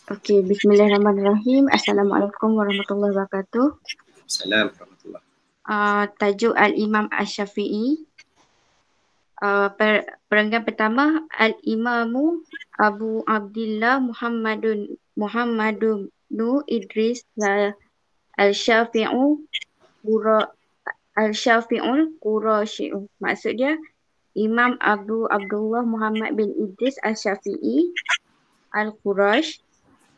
Okey, bismillahirrahmanirrahim. Assalamualaikum warahmatullahi wabarakatuh. Assalamualaikum warahmatullahi. Tajuk Al-Imam Asy-Syafi'i. Perenggan pertama, Al-Imamu Abu Abdillah Muhammadun Idris Al-Syafi'u Al-Syafi'ul Qurasyi'u. Maksud dia, Imam Abu Abdullah Muhammad bin Idris Al-Syafi'i Al-Qurash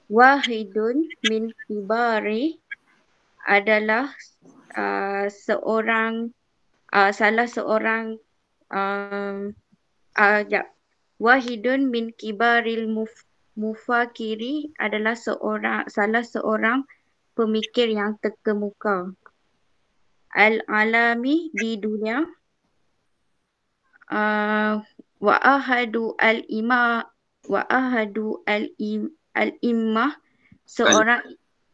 Wahidun min kibari adalah salah seorang Wahidun min kibaril mufakiri adalah salah seorang pemikir yang terkemuka. Al-alami di dunia. Wa ahadu al-immah seorang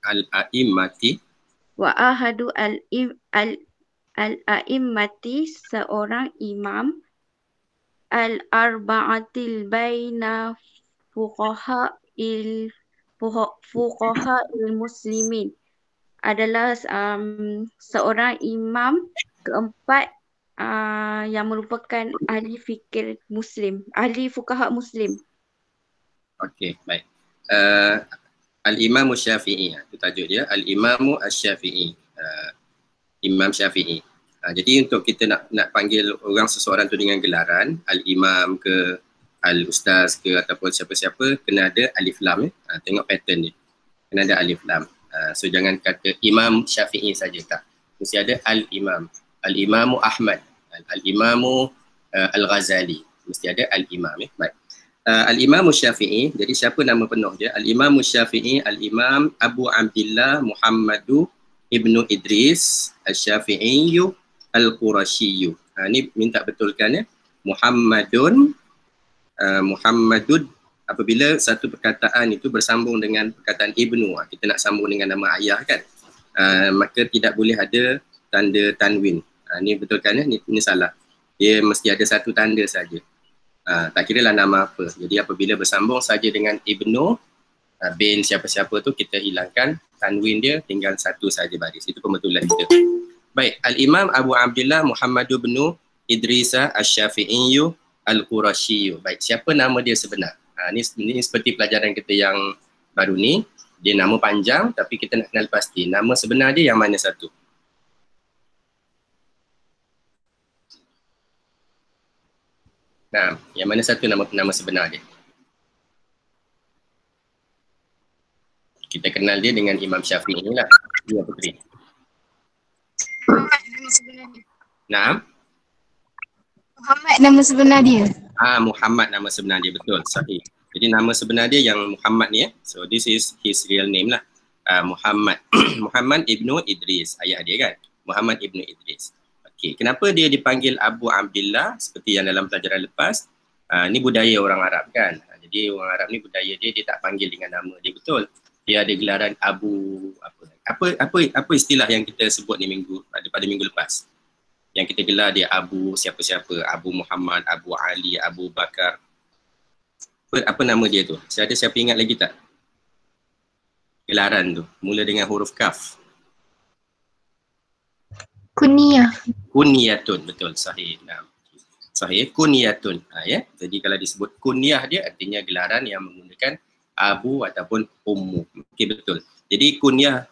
Al-a'immati wa ahadu al-a'immati seorang imam al-arba'atil baina fuqaha muslimin adalah seorang imam keempat yang merupakan ahli fikir muslim, ahli fuqaha muslim. Okey, baik. Al-Imam Syafi'i, itu tajuk dia. Al-Imam Asy-Syafi'i, Imam Syafi'i. Jadi untuk kita nak panggil orang seseorang tu dengan gelaran, Al-Imam ke, Al-Ustaz ke ataupun siapa-siapa, kena ada alif lam. Tengok pattern dia. Kena ada alif lam. So jangan kata Imam Syafi'i saja, tak. Mesti ada Al-Imam. Al-Imamu Ahmad, Al-Imamu Al-Ghazali. Mesti ada Al-Imam. Baik. Al-Imam Syafi'i, jadi siapa nama penuh dia? Al-Imam Syafi'i, Al-Imam Abu Abdillah Muhammadu Ibnu Idris Al-Syafi'i Al-Qurasyi. Ini minta betulkan ya. Muhammadun apabila satu perkataan itu bersambung dengan perkataan Ibnu, kita nak sambung dengan nama ayah kan, maka tidak boleh ada tanda tanwin. Ini betulkan ya, ini salah. Dia mesti ada satu tanda saja. Tak kira lah nama apa. Jadi apabila bersambung saja dengan Ibnu bin siapa-siapa tu, kita hilangkan tanwin dia, tinggal satu saja baris. Itu pembetulan kita. Baik, Al-Imam Abu Abdillah Muhammadu bin Idris Asy-Syafi'i Al-Qurasyi. Baik, siapa nama dia sebenar? Ini seperti pelajaran kita yang baru ni. Dia nama panjang tapi kita nak kenal pasti nama sebenar dia yang mana satu. Nah, yang mana satu nama sebenar dia? Kita kenal dia dengan Imam Syafi'i lah. Ya, Putri. Muhammad nama sebenar dia. Nah. Muhammad nama sebenar dia. Muhammad nama sebenar dia, betul, sahih. Jadi nama sebenar dia yang Muhammad ni ya. So this is his real name lah. Muhammad. Muhammad Ibnu Idris, ayah dia kan. Muhammad Ibnu Idris. Okey, kenapa dia dipanggil Abu Abdillah seperti yang dalam pelajaran lepas? Ni budaya orang Arab kan. Jadi orang Arab ni budaya dia tak panggil dengan nama dia, betul. Dia ada gelaran Abu apa istilah yang kita sebut ni pada minggu lepas. Yang kita gelar dia Abu siapa-siapa, Abu Muhammad, Abu Ali, Abu Bakar. Apa nama dia tu? Siapa ingat lagi tak? Gelaran tu mula dengan huruf kaf. Kunyatun, betul, sahih. Sahih, kunyatun. Ya. Jadi kalau disebut kunyah dia artinya gelaran yang menggunakan Abu ataupun Ummu. Okey, betul. Jadi kunyah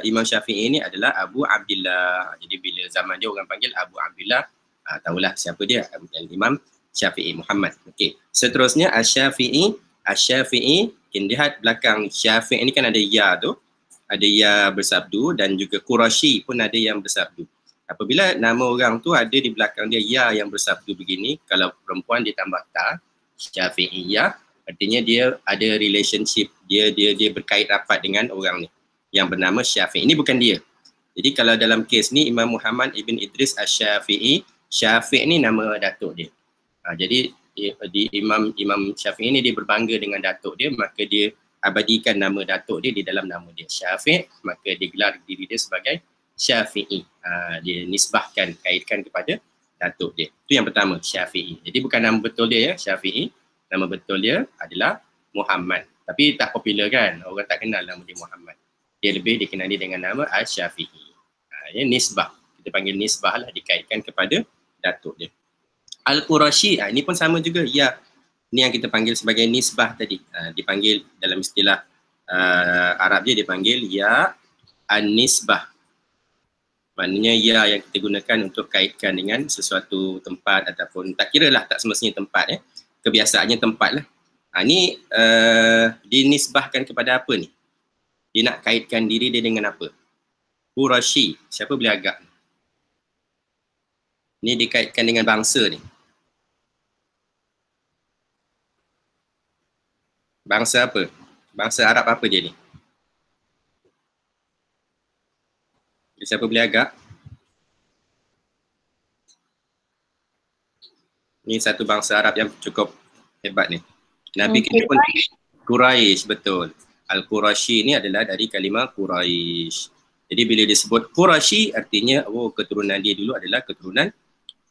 Imam Syafi'i ini adalah Abu Abdillah. Jadi bila zaman dia orang panggil Abu Abdillah, tahulah siapa dia, Imam Syafi'i Muhammad. Okey. Seterusnya Asy-Syafi'i, kita lihat belakang Syafi'i ini kan ada ya tu. Ada ya bersabdu dan juga Qurasyi pun ada yang bersabdu. Apabila nama orang tu ada di belakang dia ya yang bersabdu begini, kalau perempuan dia tambah ta, Syafi'iyah, artinya dia ada relationship, dia berkait rapat dengan orang ni yang bernama Syafi'i. Ini bukan dia. Jadi kalau dalam kes ni Imam Muhammad Ibn Idris Asy-Syafi'i, Syafi'i ni nama datuk dia. Jadi di Imam Syafi'i ni dia berbangga dengan datuk dia, maka dia abadikan nama datuk dia di dalam nama dia Syafi', maka dia gelar diri dia sebagai Syafi'i. Dia nisbahkan, kaitkan kepada datuk dia. Itu yang pertama, Syafi'i. Jadi bukan nama betul dia ya, Syafi'i. Nama betul dia adalah Muhammad. Tapi tak popular kan, orang tak kenal nama dia Muhammad. Dia lebih dikenali dengan nama Asy-Syafi'i. Ya, nisbah. Kita panggil nisbah lah, dikaitkan kepada datuk dia. Al-Qurashi, ini pun sama juga. Ya, ni yang kita panggil sebagai nisbah tadi. Dipanggil dalam istilah Arab dia dipanggil ya an-nisbah. Maknanya ya yang kita gunakan untuk kaitkan dengan sesuatu tempat ataupun tak kira lah, tak semestinya tempat. Kebiasaannya tempat lah. Ni dinisbahkan kepada apa ni? Dia nak kaitkan diri dia dengan apa? Qurashi. Siapa boleh agak? Ni dikaitkan dengan bangsa ni. Bangsa apa? Bangsa Arab apa dia ni? Siapa boleh agak? Ni satu bangsa Arab yang cukup hebat ni. Nabi kita pun Quraisy, betul. Al-Qurashi ni adalah dari kalimah Quraisy. Jadi bila disebut Qurashi artinya keturunan dia dulu adalah keturunan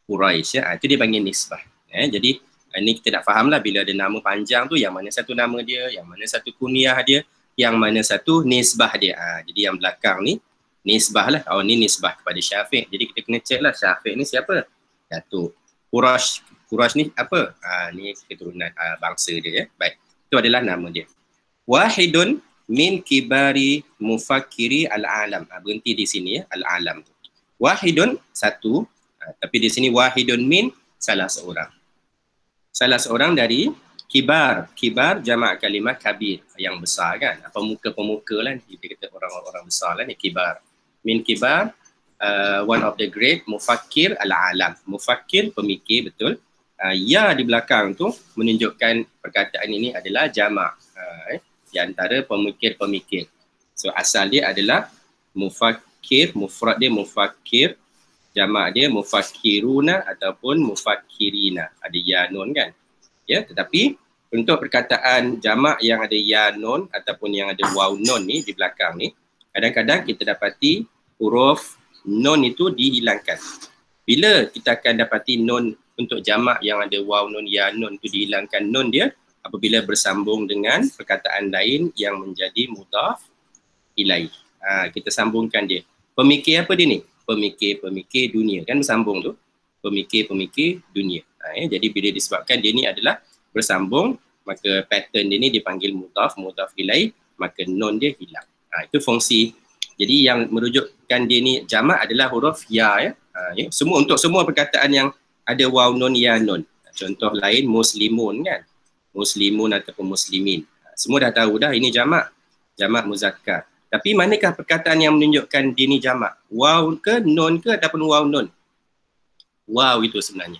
Quraisy. Itu dia panggil nisbah. Jadi ini kita nak faham lah, bila ada nama panjang tu yang mana satu nama dia, yang mana satu kunyah dia, yang mana satu nisbah dia. Jadi yang belakang ni nisbah lah. Ni nisbah kepada Syafiq. Jadi kita kena check lah Syafiq ni siapa? Datuk. Quraisy ni apa? Ni keturunan bangsa dia. Baik. Itu adalah nama dia. Wahidun min kibari mufakkiri al-alam. Berhenti di sini ya, al-alam tu. Wahidun satu, tapi di sini wahidun min salah seorang. Salah seorang dari kibar. Kibar jamak kalimah kabir, yang besar kan. Pemuka-pemuka lah. Kita kata orang-orang besar lah ni kibar. Min kibar, one of the great, mufakkir al-alam. Mufakkir, pemikir, betul. Ya di belakang tu menunjukkan perkataan ini adalah jamak. Di antara pemikir-pemikir. So asal dia adalah mufakkir, mufrad dia mufakkir, jamak dia mufakkiruna ataupun mufakkirina. Ada ya nun kan? Ya, tetapi untuk perkataan jamak yang ada ya nun ataupun yang ada waw nun ni di belakang ni, kadang-kadang kita dapati huruf nun itu dihilangkan. Bila kita akan dapati nun untuk jamak yang ada waw nun ya nun itu dihilangkan nun dia apabila bersambung dengan perkataan lain yang menjadi mudhaf ilaih. Kita sambungkan dia. Pemikir apa dia ni? Pemikir-pemikir dunia. Kan bersambung tu. Pemikir-pemikir dunia. Jadi bila disebabkan dia ni adalah bersambung, maka pattern dia ni dipanggil mudhaf ilaih, maka nun dia hilang. Itu fungsi. Jadi yang merujukkan dia ni jamak adalah huruf ya. Untuk semua perkataan yang ada waw nun ya nun. Contoh lain muslimun kan. Muslimun ataupun muslimin. Semua dah tahu dah ini jamak. Jamak muzakkar. Tapi manakah perkataan yang menunjukkan dia ni jamak? Waw ke nun ke ataupun waw nun? Waw itu sebenarnya.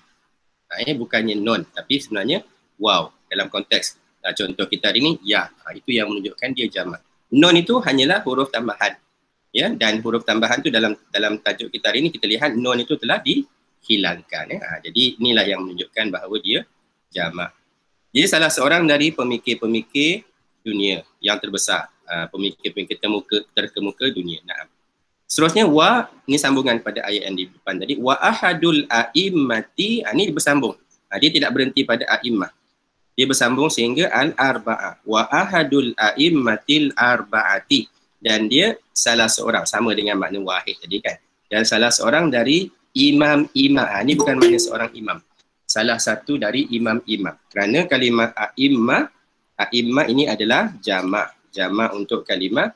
Bukannya nun tapi sebenarnya waw dalam konteks. Contoh kita hari ni ya. Itu yang menunjukkan dia jamak. Nun itu hanyalah huruf tambahan. Ya, dan huruf tambahan tu dalam tajuk kita hari ni kita lihat nun itu telah dihilangkan. Jadi inilah yang menunjukkan bahawa dia jamak. Jadi salah seorang dari pemikir-pemikir dunia yang terbesar, pemikir-pemikir terkemuka dunia. Nah, seterusnya wa, ni sambungan pada ayat yang di depan tadi. Wa ahadul a'immati, ni bersambung. Dia tidak berhenti pada a'immah. Dia bersambung sehingga al-arba'ah. Wa ahadul a'immatil arba'ati. Dan dia salah seorang, sama dengan makna wahid tadi kan. Dan salah seorang dari imam-imam. Ni bukan makna seorang imam. Salah satu dari imam-imam. Kerana kalimah a'immah ini adalah jamak. Jamak untuk kalimah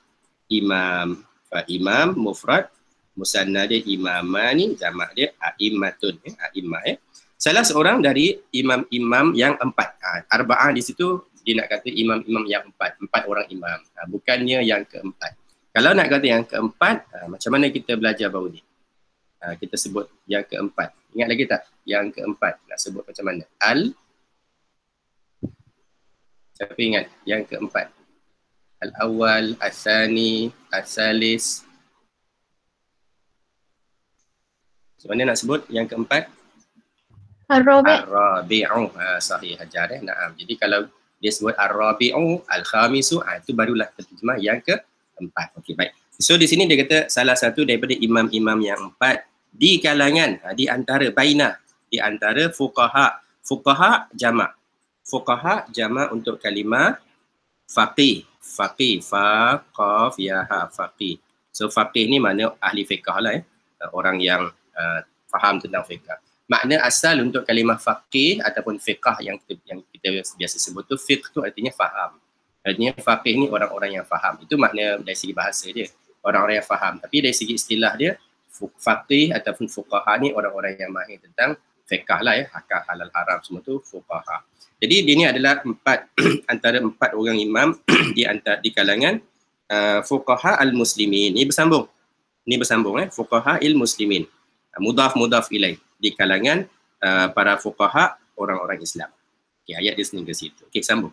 imam. Imam, mufrad, musanna dia imamani, jamak dia a'immatun. A'immah. Salah seorang dari imam-imam yang empat. Arba'ah di situ dia nak kata imam-imam yang empat. Empat orang imam. Bukannya yang keempat. Kalau nak kata yang keempat, macam mana kita belajar baru ni? Kita sebut yang keempat. Ingat lagi tak? Yang keempat. Nak sebut macam mana? Siapa ingat? Yang keempat. Al-awwal, as-sani, as-salis. Macam mana nak sebut yang keempat? Ar-Rabi'. Ar-Rabi'u. Sahih Hajar. Naam. Jadi kalau dia sebut Ar-Rabi'u, Al-Khamisu, itu barulah terjemah yang keempat. Okey, baik. So di sini dia kata salah satu daripada imam-imam yang empat di kalangan, di antara bainah, di antara fuqaha. Fuqaha jamak. Fuqaha jamak untuk kalimah Faqih. Faqih. Fa, qaf, ya, ha. Faqih. So faqih ni makna ahli fiqh lah orang yang faham tentang fiqh. Makna asal untuk kalimah faqih ataupun fiqh yang kita biasa sebut tu, fiqh tu artinya faham. Artinya faqih ni orang-orang yang faham. Itu makna dari segi bahasa dia. Orang-orang yang faham. Tapi dari segi istilah dia, faqih ataupun fuqaha ni orang-orang yang mahir tentang fiqh lah akal halal haram semua tu fuqaha. Jadi dia ni adalah antara empat orang imam di kalangan fuqaha al-muslimin. Ini bersambung. Fuqaha al-muslimin. Mudaf ilaih di kalangan para fuqaha orang-orang Islam. Okey, ayat dia sendiri ke situ. Okey, sambung.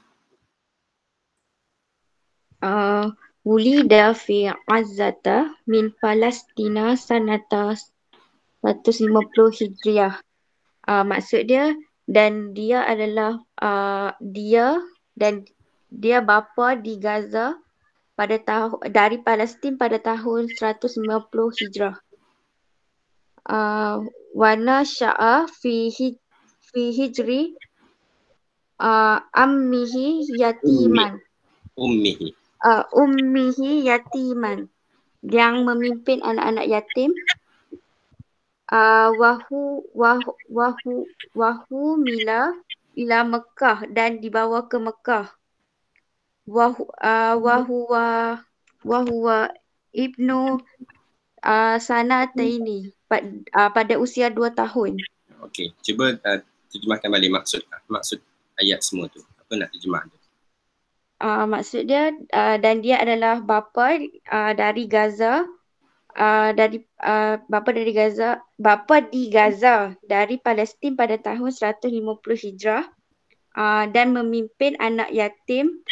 Wulida fi Azzata min Palestina sanata 150 Hijriah. Maksud dia, dan dia adalah dia bapa di Gaza pada dari Palestin pada tahun 150 Hijrah. Wana sya'a fi hijri ammihi yatiman. Ummihi yatiman, yang memimpin anak-anak yatim. Wahu mila ila Mekah, dan dibawa ke Mekah. Wahuwa ibnu sanataini, pada usia 2 tahun. Okey, cuba terjemahkan balik maksud ayat semua tu. Apa nak terjemah tu? Maksud dia, dan dia adalah bapa dari Gaza, bapa di Gaza dari Palestin pada tahun 150 Hijrah, dan memimpin anak yatim,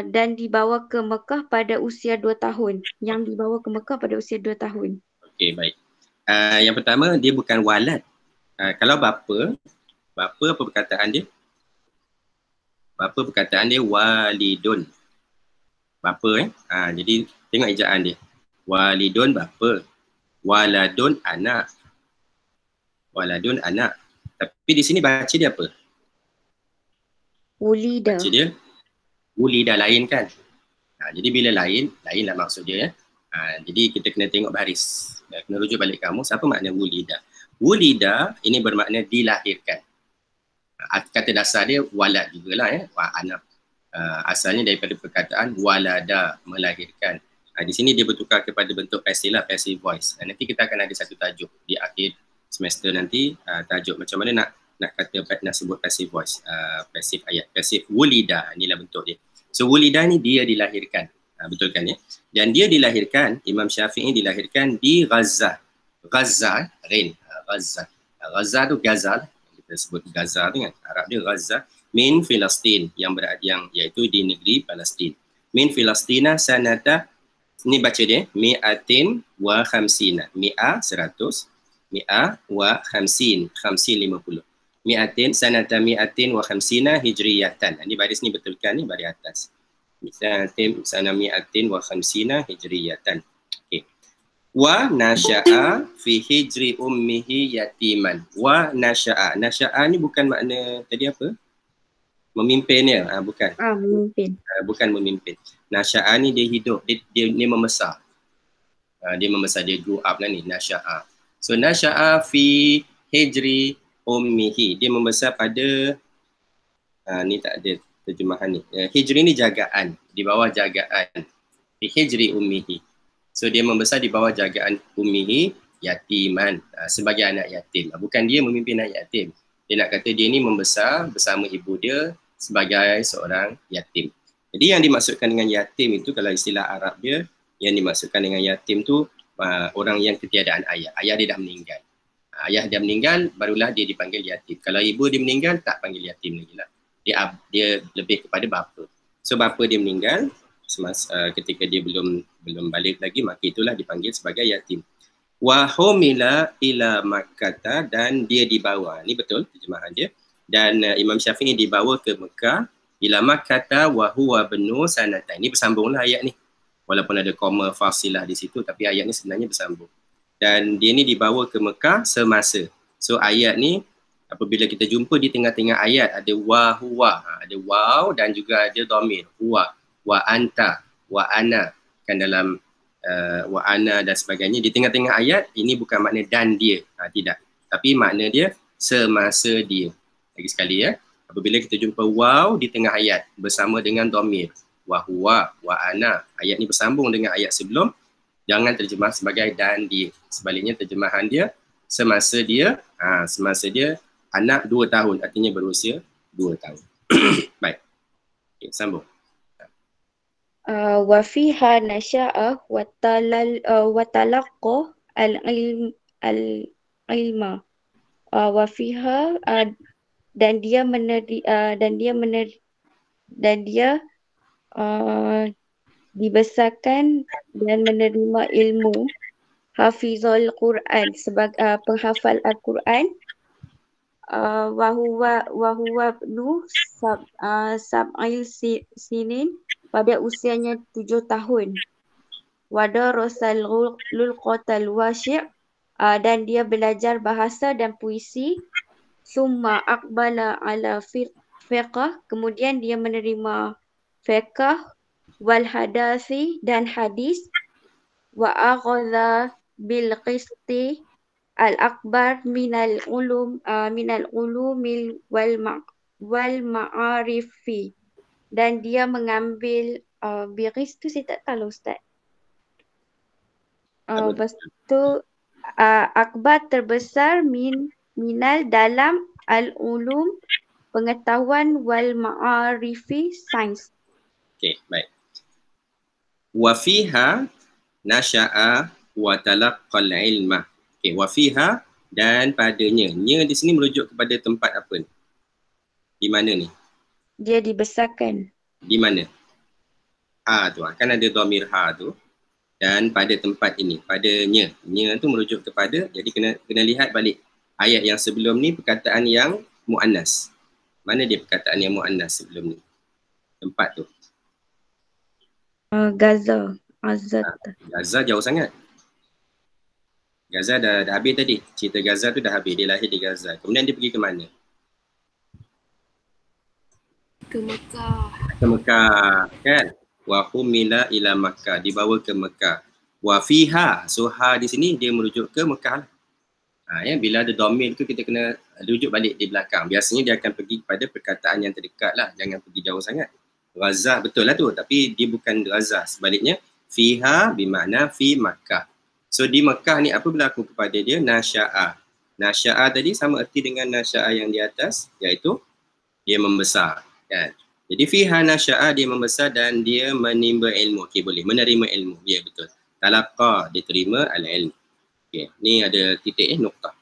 dan dibawa ke Mekah pada usia 2 tahun. Yang dibawa ke Mekah pada usia 2 tahun. Okey, baik. Yang pertama, dia bukan walad. Kalau bapa apa perkataan dia? Bapa perkataan dia walidun. Bapa jadi tengok ejaan dia. Walidun bapa. Waladun anak. Waladun anak. Tapi di sini baca dia apa? Wulida. Baca dia wulida, lain kan? Jadi bila lainlah maksud dia. Jadi kita kena tengok baris. Kena rujuk balik kamus. Apa makna wulida? Wulida ini bermakna dilahirkan. Kata dasar dia walad jugalah anak. Asalnya daripada perkataan walada, melahirkan. Di sini dia bertukar kepada bentuk passive lah, passive voice. Nanti kita akan ada satu tajuk di akhir semester nanti, tajuk macam mana nak sebut passive voice, passive ayat, passive wulida, inilah bentuk dia. So wulida ni dia dilahirkan, betul kan ya? Dan dia dilahirkan, Imam Syafi'i dilahirkan di Gaza. Gaza, Gaza tu Gaza, kita sebut Gaza tu kan, Arab dia Gaza, min Filastin, yang iaitu di negeri Palestin. Min Filastina sanata, ni baca dia, mi'atin wa khamsina, mi'a 100, mi'a wa khamsin, 50. Mi'atin sanata mi'atin wa khamsina hijriyatan. Ini baris ni betulkan ni baris atas. Sanatim sana mi'atin wa khamsina hijriyatan. Okey. Wa nasya'a fi hijri ummihi yatiman. Wa nasya'a. Nasya'a ni bukan makna tadi apa? Memimpin ya? Bukan. Memimpin. Bukan memimpin. Nasya'a ni dia hidup, dia membesar. Dia membesar, dia grew up lah ni, nasya'a. So nasya'a fi hijri ummihi, dia membesar pada ni tak ada terjemahan ni. Hijri ni jagaan, di bawah jagaan. Fi hijri ummihi. So dia membesar di bawah jagaan ummihi yatiman, sebagai anak yatim. Bukan dia memimpin anak yatim. Dia nak kata dia ni membesar bersama ibu dia sebagai seorang yatim. Jadi yang dimaksudkan dengan yatim itu, kalau istilah Arab dia, yang dimaksudkan dengan yatim tu orang yang ketiadaan ayah. Ayah dia dah meninggal. Ayah dia meninggal, barulah dia dipanggil yatim. Kalau ibu dia meninggal, tak panggil yatim lagi lah. Dia lebih kepada bapa. So bapa dia meninggal, ketika dia belum balik lagi, maka itulah dipanggil sebagai yatim. Wa humila ila Makkah, dan dia dibawa. Ini betul terjemahan dia. Dan Imam Syafi'i dibawa ke Mekah. Ila Makkah wa huwa benu sanata. Ini bersambunglah ayat ni. Walaupun ada koma fasilah di situ, tapi ayat ni sebenarnya bersambung. Dan dia ni dibawa ke Mekah semasa. So ayat ni Apabila kita jumpa di tengah-tengah ayat ada wa huwa, ada waw dan juga ada dhamir huwa, wa anta, wa ana, kan dalam wa ana dan sebagainya. Di tengah-tengah ayat ini bukan makna dan dia, tidak, tapi makna dia semasa dia. Lagi sekali ya, apabila kita jumpa waw di tengah ayat bersama dengan dhamir wa huwa, wa ana, ayat ni bersambung dengan ayat sebelum, jangan terjemah sebagai dan dia. Sebaliknya terjemahan dia semasa dia, semasa dia anak 2 tahun, artinya berusia 2 tahun. Baik. Okay, sambung. Wa fiha nasya'a wa talaqqa al-ilma. Wa fiha dan dia dibesarkan dan menerima ilmu. Hafizul Quran, sebagai penghafal Al-Quran. Wahuwa ibnu sab'il sinin, pada usianya 7 tahun. Wadarasal lulqatal wasyi', dan dia belajar bahasa dan puisi. Summa aqbala ala fiqh, kemudian dia menerima fiqh, wal hadasi, dan hadis. Wa akhadha bil qisti al-akbar minal ulumil wal ma'arifi, dan dia mengambil biris tu saya tak tahu Ustaz. Lepas tu akbar terbesar minal dalam al-ulum pengetahuan wal ma'arifi sains. Okey, baik. Wa fiha nasya'a wa talaqqal ilma. Okey, wa fiha, dan padanya. Nya di sini merujuk kepada tempat apa ni? Di mana ni? Dia dibesarkan. Di mana? Ha tu, kan ada dhamir ha tu. Dan pada tempat ini, padanya. Nya tu merujuk kepada, jadi kena lihat balik ayat yang sebelum ni perkataan yang muannas. Mana dia perkataan yang muannas sebelum ni? Tempat tu. Gaza. Azad. Gaza jauh sangat. Gaza dah habis tadi. Cerita Gaza tu dah habis. Dia lahir di Gaza. Kemudian dia pergi ke mana? Ke Mekah. Ke Mekah, kan? Wa humila ila Makkah, dibawa ke Mekah. Wa fiha, so ha di sini dia merujuk ke Mekah. Ya, bila ada dhamir tu kita kena rujuk balik di belakang. Biasanya dia akan pergi kepada perkataan yang terdekat lah. Jangan pergi jauh sangat. Razah betul lah tu, tapi dia bukan razah. Sebaliknya, fiha bermakna fi Makkah. So di Mekah ni apa berlaku kepada dia? Nasya'a. Nasya'a tadi sama erti dengan nasya'a yang di atas, iaitu dia membesar, kan? Jadi fiha nasya'a, dia membesar dan dia menimba ilmu. Okey, boleh menerima ilmu. Ya, betul. Talaqqa, diterima al-ilm. Okey, ni ada titik noktah.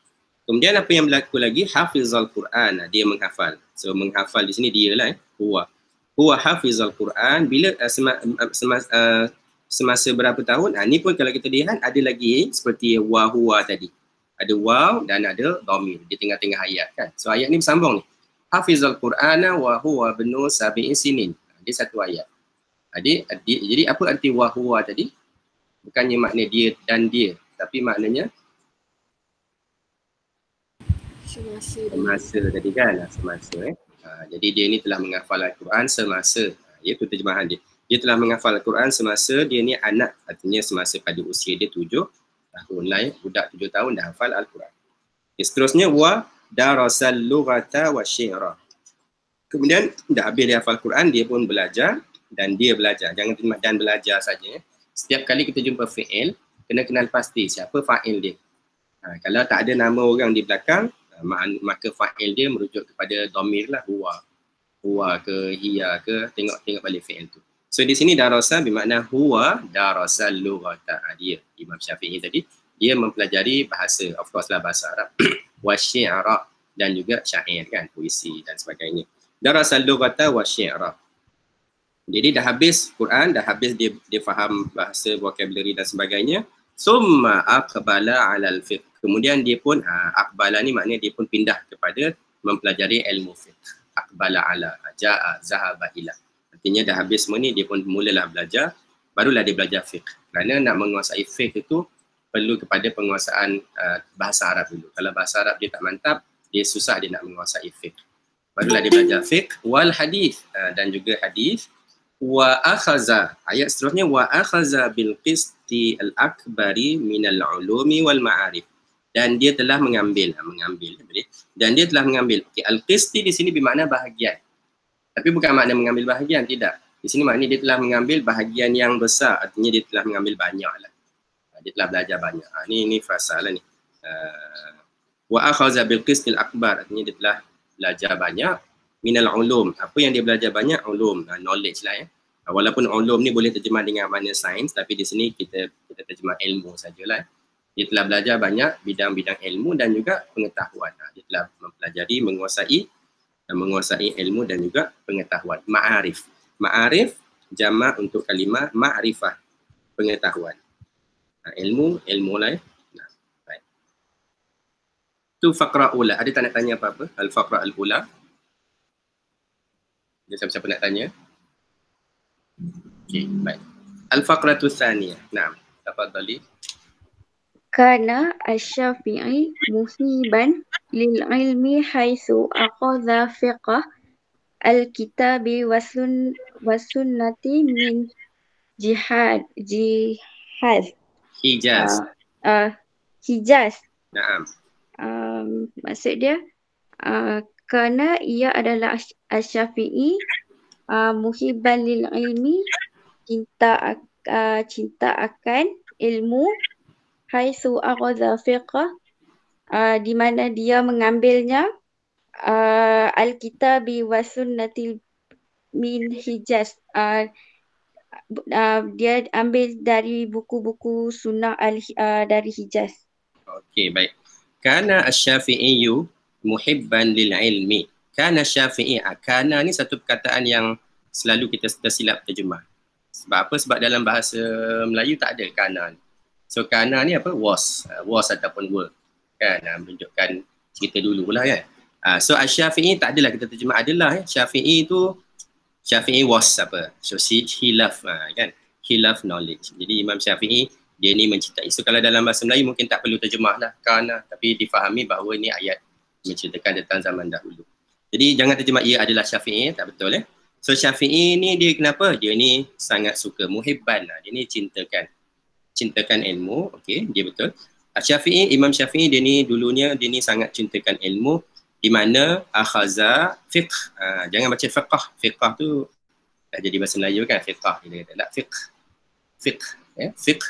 Kemudian apa yang berlaku lagi? Hafizal Quran, dia menghafal. So menghafal di sini dia lah, huwa hafizal Quran. Bila semasa berapa tahun? Ni pun kalau kita lihat ada lagi seperti wa huwa tadi. Ada waw dan ada dhamir di tengah-tengah ayat, kan? So ayat ni bersambung ni. Hafizal Qur'ana wa huwa ibnu sab'in sinin. Dia satu ayat. Jadi apa arti wa huwa tadi? Bukannya makna dia dan dia, tapi maknanya semasa tadi, kan? Semasa. Jadi dia ni telah menghafal Al-Quran semasa. Iaitu terjemahan dia. Dia telah menghafal Al-Quran semasa dia ni anak. Artinya semasa pada usia dia 7 tahun lah, ya. Budak 7 tahun dah hafal Al-Quran. Seterusnya wa darasal lughata wa syi'ra. Kemudian dah habis dia hafal Quran, dia pun belajar dan dia belajar. Jangan terima dan belajar saja. Setiap kali kita jumpa fi'il, kena kenal pasti siapa fa'il dia. Kalau tak ada nama orang di belakang, maka fa'il dia merujuk kepada dhamir lah, huwa ke hiya ke, tengok balik fi'il tu. So di sini darasa bermakna huwa darasal lughata. Dia Imam Syafi'i tadi, dia mempelajari bahasa, of course lah bahasa Arab. Wa syi'ra, dan juga syair, kan, puisi dan sebagainya. Darasal lughata wa syi'ra. Jadi dah habis Quran, dah habis dia faham bahasa, vocabulary dan sebagainya. Summa aqbala 'alal fiqh. Kemudian dia pun aqbala ni maknanya dia pun pindah kepada mempelajari ilmu fiqh. Aqbala 'ala, ja'a, zahaba ila. Artinya dah habis semua ni, dia pun mulalah belajar, barulah dia belajar fiqh. Kerana nak menguasai fiqh itu perlu kepada penguasaan bahasa Arab dulu. Kalau bahasa Arab dia tak mantap, dia susah dia nak menguasai fiqh. Barulah dia belajar fiqh wal hadis, dan juga hadis. Wa akhaza, ayat seterusnya, wa akhaza bil qisti al akbari minal ulumi wal ma'arif, dan dia telah mengambil, dan dia telah mengambil. Okay, al qisti di sini bermakna bahagian, tapi bukan makna mengambil bahagian, tidak. Di sini maknanya dia telah mengambil bahagian yang besar, artinya dia telah mengambil banyak lah, dia telah belajar banyak. Ni frasa lah ni. Wa akhaza bil qisti al akbar, artinya dia telah belajar banyak. Minal ulum, apa yang dia belajar banyak? Ulum, knowledge lah ya. Walaupun ulum ni boleh terjemah dengan makna sains, tapi di sini kita terjemah ilmu sajalah. Dia telah belajar banyak bidang-bidang ilmu dan juga pengetahuan. Dia telah mempelajari, menguasai ilmu dan juga pengetahuan. Ma'arif. Ma'arif jamak untuk kalimah ma'rifah, pengetahuan. Ilmu lah ya. Baik. Tu faqra ula. Ada tak nak tanya apa-apa? Al-faqra al-ula. Ada siapa-siapa nak tanya? Okey, baik. Al-faqratu tsaniyah. Naam, tafadhali. Kana asy-Syafi'i muhiban lil ilmi haitsu akhadha fiqh al-kitabi wa sunnati min jihad. Hijaz. Hijaz. Naam. Maksud dia kerana ia adalah asy-Syafi'i muhibban lil ilmi, cinta akan ilmu, haitsu akhadha fiqh, di mana dia mengambilnya, al-kitabi wa sunnati min Hijaz, dia ambil dari buku-buku sunnah dari Hijaz. Okey, baik. Kana asy-Syafi'iyyu muhibban lil ilmi. Kana Syafi'i. Kana ni satu perkataan yang selalu kita tersilap terjemah. Sebab apa? Sebab dalam bahasa Melayu tak ada kana. So kana ni apa? Was ataupun were. Kan? Menunjukkan cerita dulu lah kan. So Syafi'i tak adalah kita terjemah adalah. Syafi'i was apa? So he love kan. He love knowledge. Jadi Imam Syafi'i dia ni mencintai. So kalau dalam bahasa Melayu mungkin tak perlu terjemah lah kana. Tapi difahami bahawa ini ayat menceritakan tentang zaman dahulu. Jadi jangan terjemah ia adalah Syafi'i, tak betul ya. So Syafi'i ni dia kenapa? Dia ni sangat suka, muhibban lah. Dia ni cintakan ilmu, okey, dia betul. Syafi'i, Imam Syafi'i dia ni dulunya dia ni sangat cintakan ilmu, di mana akhaza fiqh. Jangan baca fiqh. Fiqh tu tak jadi bahasa Melayu kan, fiqh dia kata tak fiqh ya, fiqh.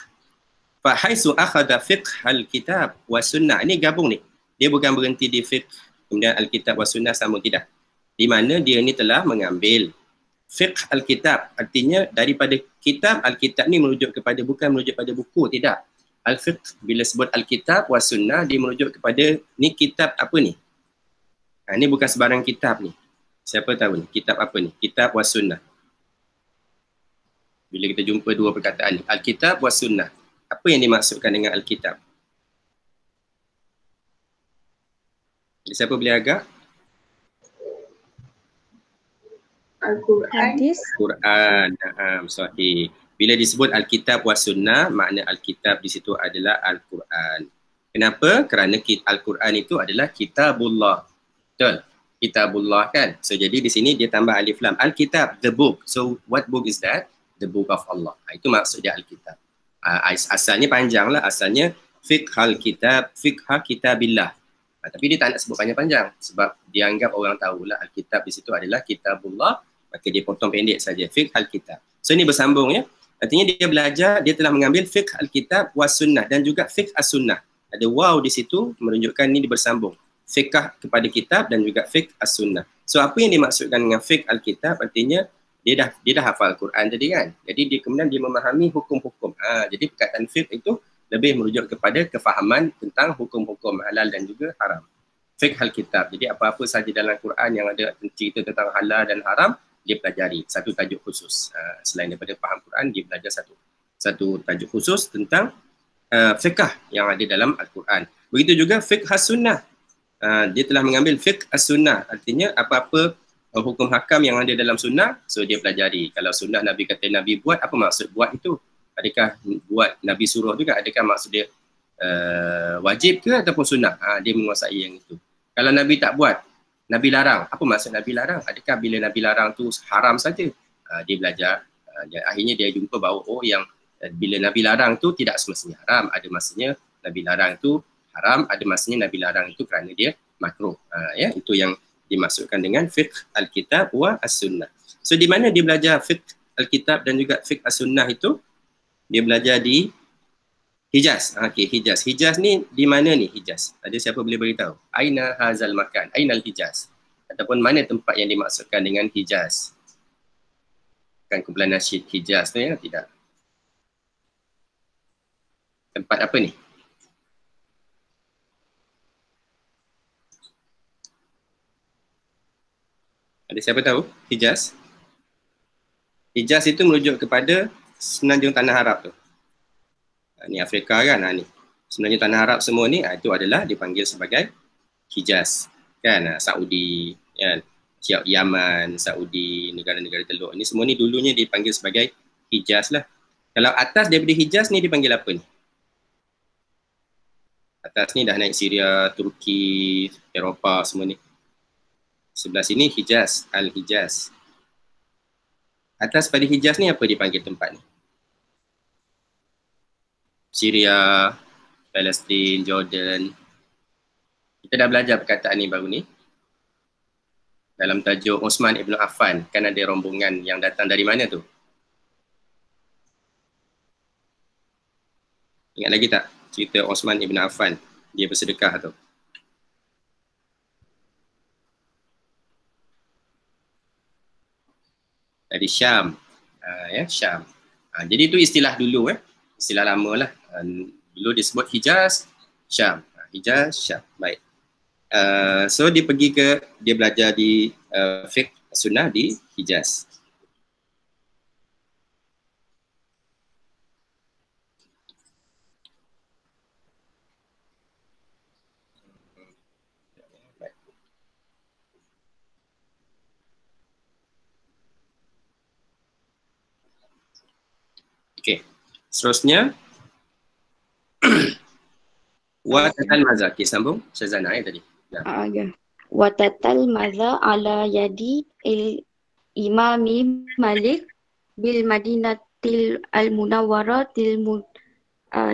Fa haitsu akhadha fiqh al-kitab wa sunnah. Ini gabung ni. Dia bukan berhenti di fiqh kemudian al-kitab wa sunnah, sama tidak. Di mana dia ni telah mengambil fiqh al-kitab, artinya daripada kitab al-kitab ni merujuk kepada, bukan merujuk pada buku, tidak. Al-fiqh bila sebut al-kitab wa sunnah, dia merujuk kepada ni kitab apa ni. Ni bukan sebarang kitab ni. Siapa tahu ni kitab apa ni? Kitab wa sunnah. Bila kita jumpa dua perkataan ni, al-kitab wa sunnah, apa yang dimaksudkan dengan al-kitab? Siapa boleh agak? Al-Quran. Quran. Sahih. Bila disebut Alkitab wa Sunnah, makna Alkitab di situ adalah Al-Quran. Kenapa? Kerana Al-Quran itu adalah Kitabullah. Betul? Kitabullah kan? So jadi di sini dia tambah alif lam. Alkitab, the book. So what book is that? The book of Allah. Itu maksud dia Alkitab. Asalnya panjang lah. Asalnya fiqhal kitab, fiqha kitabillah. Tapi dia tak nak sebut panjang-panjang sebab dia anggap orang tahulah Alkitab di situ adalah Kitabullah, maka dia potong pendek saja, fiqh al-kitab. So ini bersambung ya. Artinya dia belajar, dia telah mengambil fiqh al-kitab wa sunnah dan juga fiqh as-sunnah. Ada waw di situ menunjukkan ini bersambung. Fiqh kepada kitab dan juga fiqh as-sunnah. So apa yang dimaksudkan dengan fiqh al-kitab, artinya dia dah hafal Quran tadi kan. Jadi dia kemudian dia memahami hukum-hukum. Jadi perkataan fiqh itu lebih merujuk kepada kefahaman tentang hukum-hukum halal dan juga haram. Fiqh al-kitab. Jadi apa-apa sahaja dalam Quran yang ada cerita tentang halal dan haram, dia pelajari satu tajuk khusus. Selain daripada faham Quran, dia belajar satu tajuk khusus tentang fiqh yang ada dalam Al-Quran. Begitu juga fiqh as-sunnah. Dia telah mengambil fiqh as-sunnah. Artinya apa-apa hukum hakam yang ada dalam sunnah, so dia pelajari. Kalau sunnah Nabi kata Nabi buat, apa maksud buat itu? Adakah buat Nabi suruh juga? Adakah maksud dia wajib ke ataupun sunnah? Dia menguasai yang itu. Kalau Nabi tak buat, Nabi larang. Apa maksud Nabi larang? Adakah bila Nabi larang tu haram saja? Dia belajar, akhirnya dia jumpa bahawa yang bila Nabi larang tu tidak semestinya haram. Ada masanya Nabi larang tu haram, ada masanya Nabi larang itu kerana dia makruh. Ya, itu yang dimaksudkan dengan fiqh al-kitab wa as-sunnah. So di mana dia belajar fiqh al-kitab dan juga fiqh as-sunnah itu? Dia belajar di Hijaz. Okey, Hijaz. Hijaz ni di mana ni Hijaz? Ada siapa boleh beritahu? Aina hazal makan? Aina al-Hijaz? Ataupun mana tempat yang dimaksudkan dengan Hijaz? Kan kumpulan nasyid Hijaz tu ya? Tidak. Tempat apa ni? Ada siapa tahu? Hijaz? Hijaz itu merujuk kepada Semenanjung Tanah Arab tu. Ni Afrika kan, ni. Sebenarnya tanah Arab semua ni, itu adalah dipanggil sebagai Hijaz. Kan, Saudi, kan, Yaman, Saudi, negara-negara Teluk. Ini semua ni dulunya dipanggil sebagai Hijaz lah. Kalau atas daripada Hijaz ni dipanggil apa ni? Atas ni dah naik Syria, Turki, Eropah semua ni. Sebelah sini Hijaz, Al-Hijaz. Atas pada Hijaz ni apa dipanggil tempat ni? Syria, Palestin, Jordan. Kita dah belajar perkataan ni baru ni. Dalam tajuk Osman Ibn Affan, kan ada rombongan yang datang dari mana tu? Ingat lagi tak cerita Osman Ibn Affan? Dia bersedekah tu. Dari Syam. Ya, Syam. Jadi itu istilah dulu istilah lama lah. Dulu disebut Hijaz, Syam. Hijaz, Syam. Baik. So dia pergi dia belajar di fiqh sunnah di Hijaz. Okey. Seterusnya Watatal maza. Okay, sambung. Syazana tadi. Ya. Watatal maza ala yadi imami Malik bil Madinatil al-Munawwarah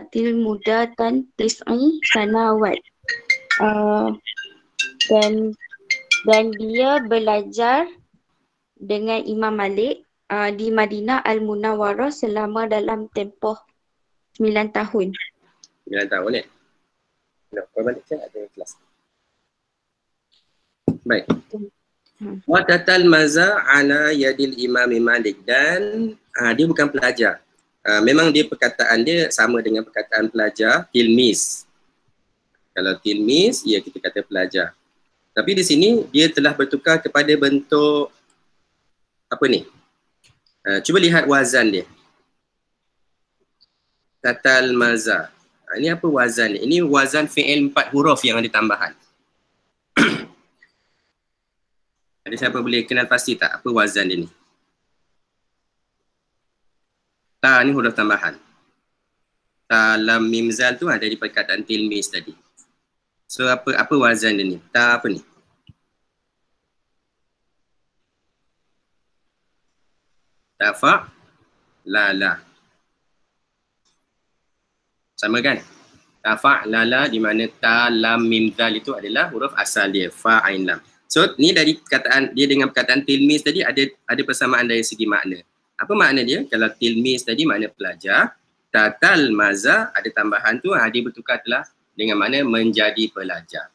tilmudatan tis'i sanawat. Dan dia belajar dengan Imam Malik di Madinah al-Munawwarah selama dalam tempoh 9 tahun. 9 tahun Kau balik je ada kelas. Baik. Watatal maza ala yadil Imam Malik. Dan dia bukan pelajar. Memang dia perkataan dia sama dengan perkataan pelajar, tilmiz. Kalau tilmiz, ya kita kata pelajar. Tapi di sini dia telah bertukar kepada bentuk apa ni? Cuba lihat wazan dia. Tatal maza. Ini apa wazan ni? Ini wazan fi'il 4 huruf yang ada tambahan. Ada siapa boleh kenal pasti tak apa wazan dia ni? Ta ni huruf tambahan. Ta lam mim zal tu ada di perkataan tilmiz tadi. So apa wazan dia ni? Ta apa ni? Ta fa la la. Sama kan? Ta fa la la di mana ta lam mim zal itu adalah huruf asal dia, fa ain lam. So ni dari perkataan dia dengan perkataan tilmiz tadi ada persamaan dari segi makna. Apa makna dia? Kalau tilmiz tadi makna pelajar, tatal maza ada tambahan tu dia bertukar telah dengan makna menjadi pelajar.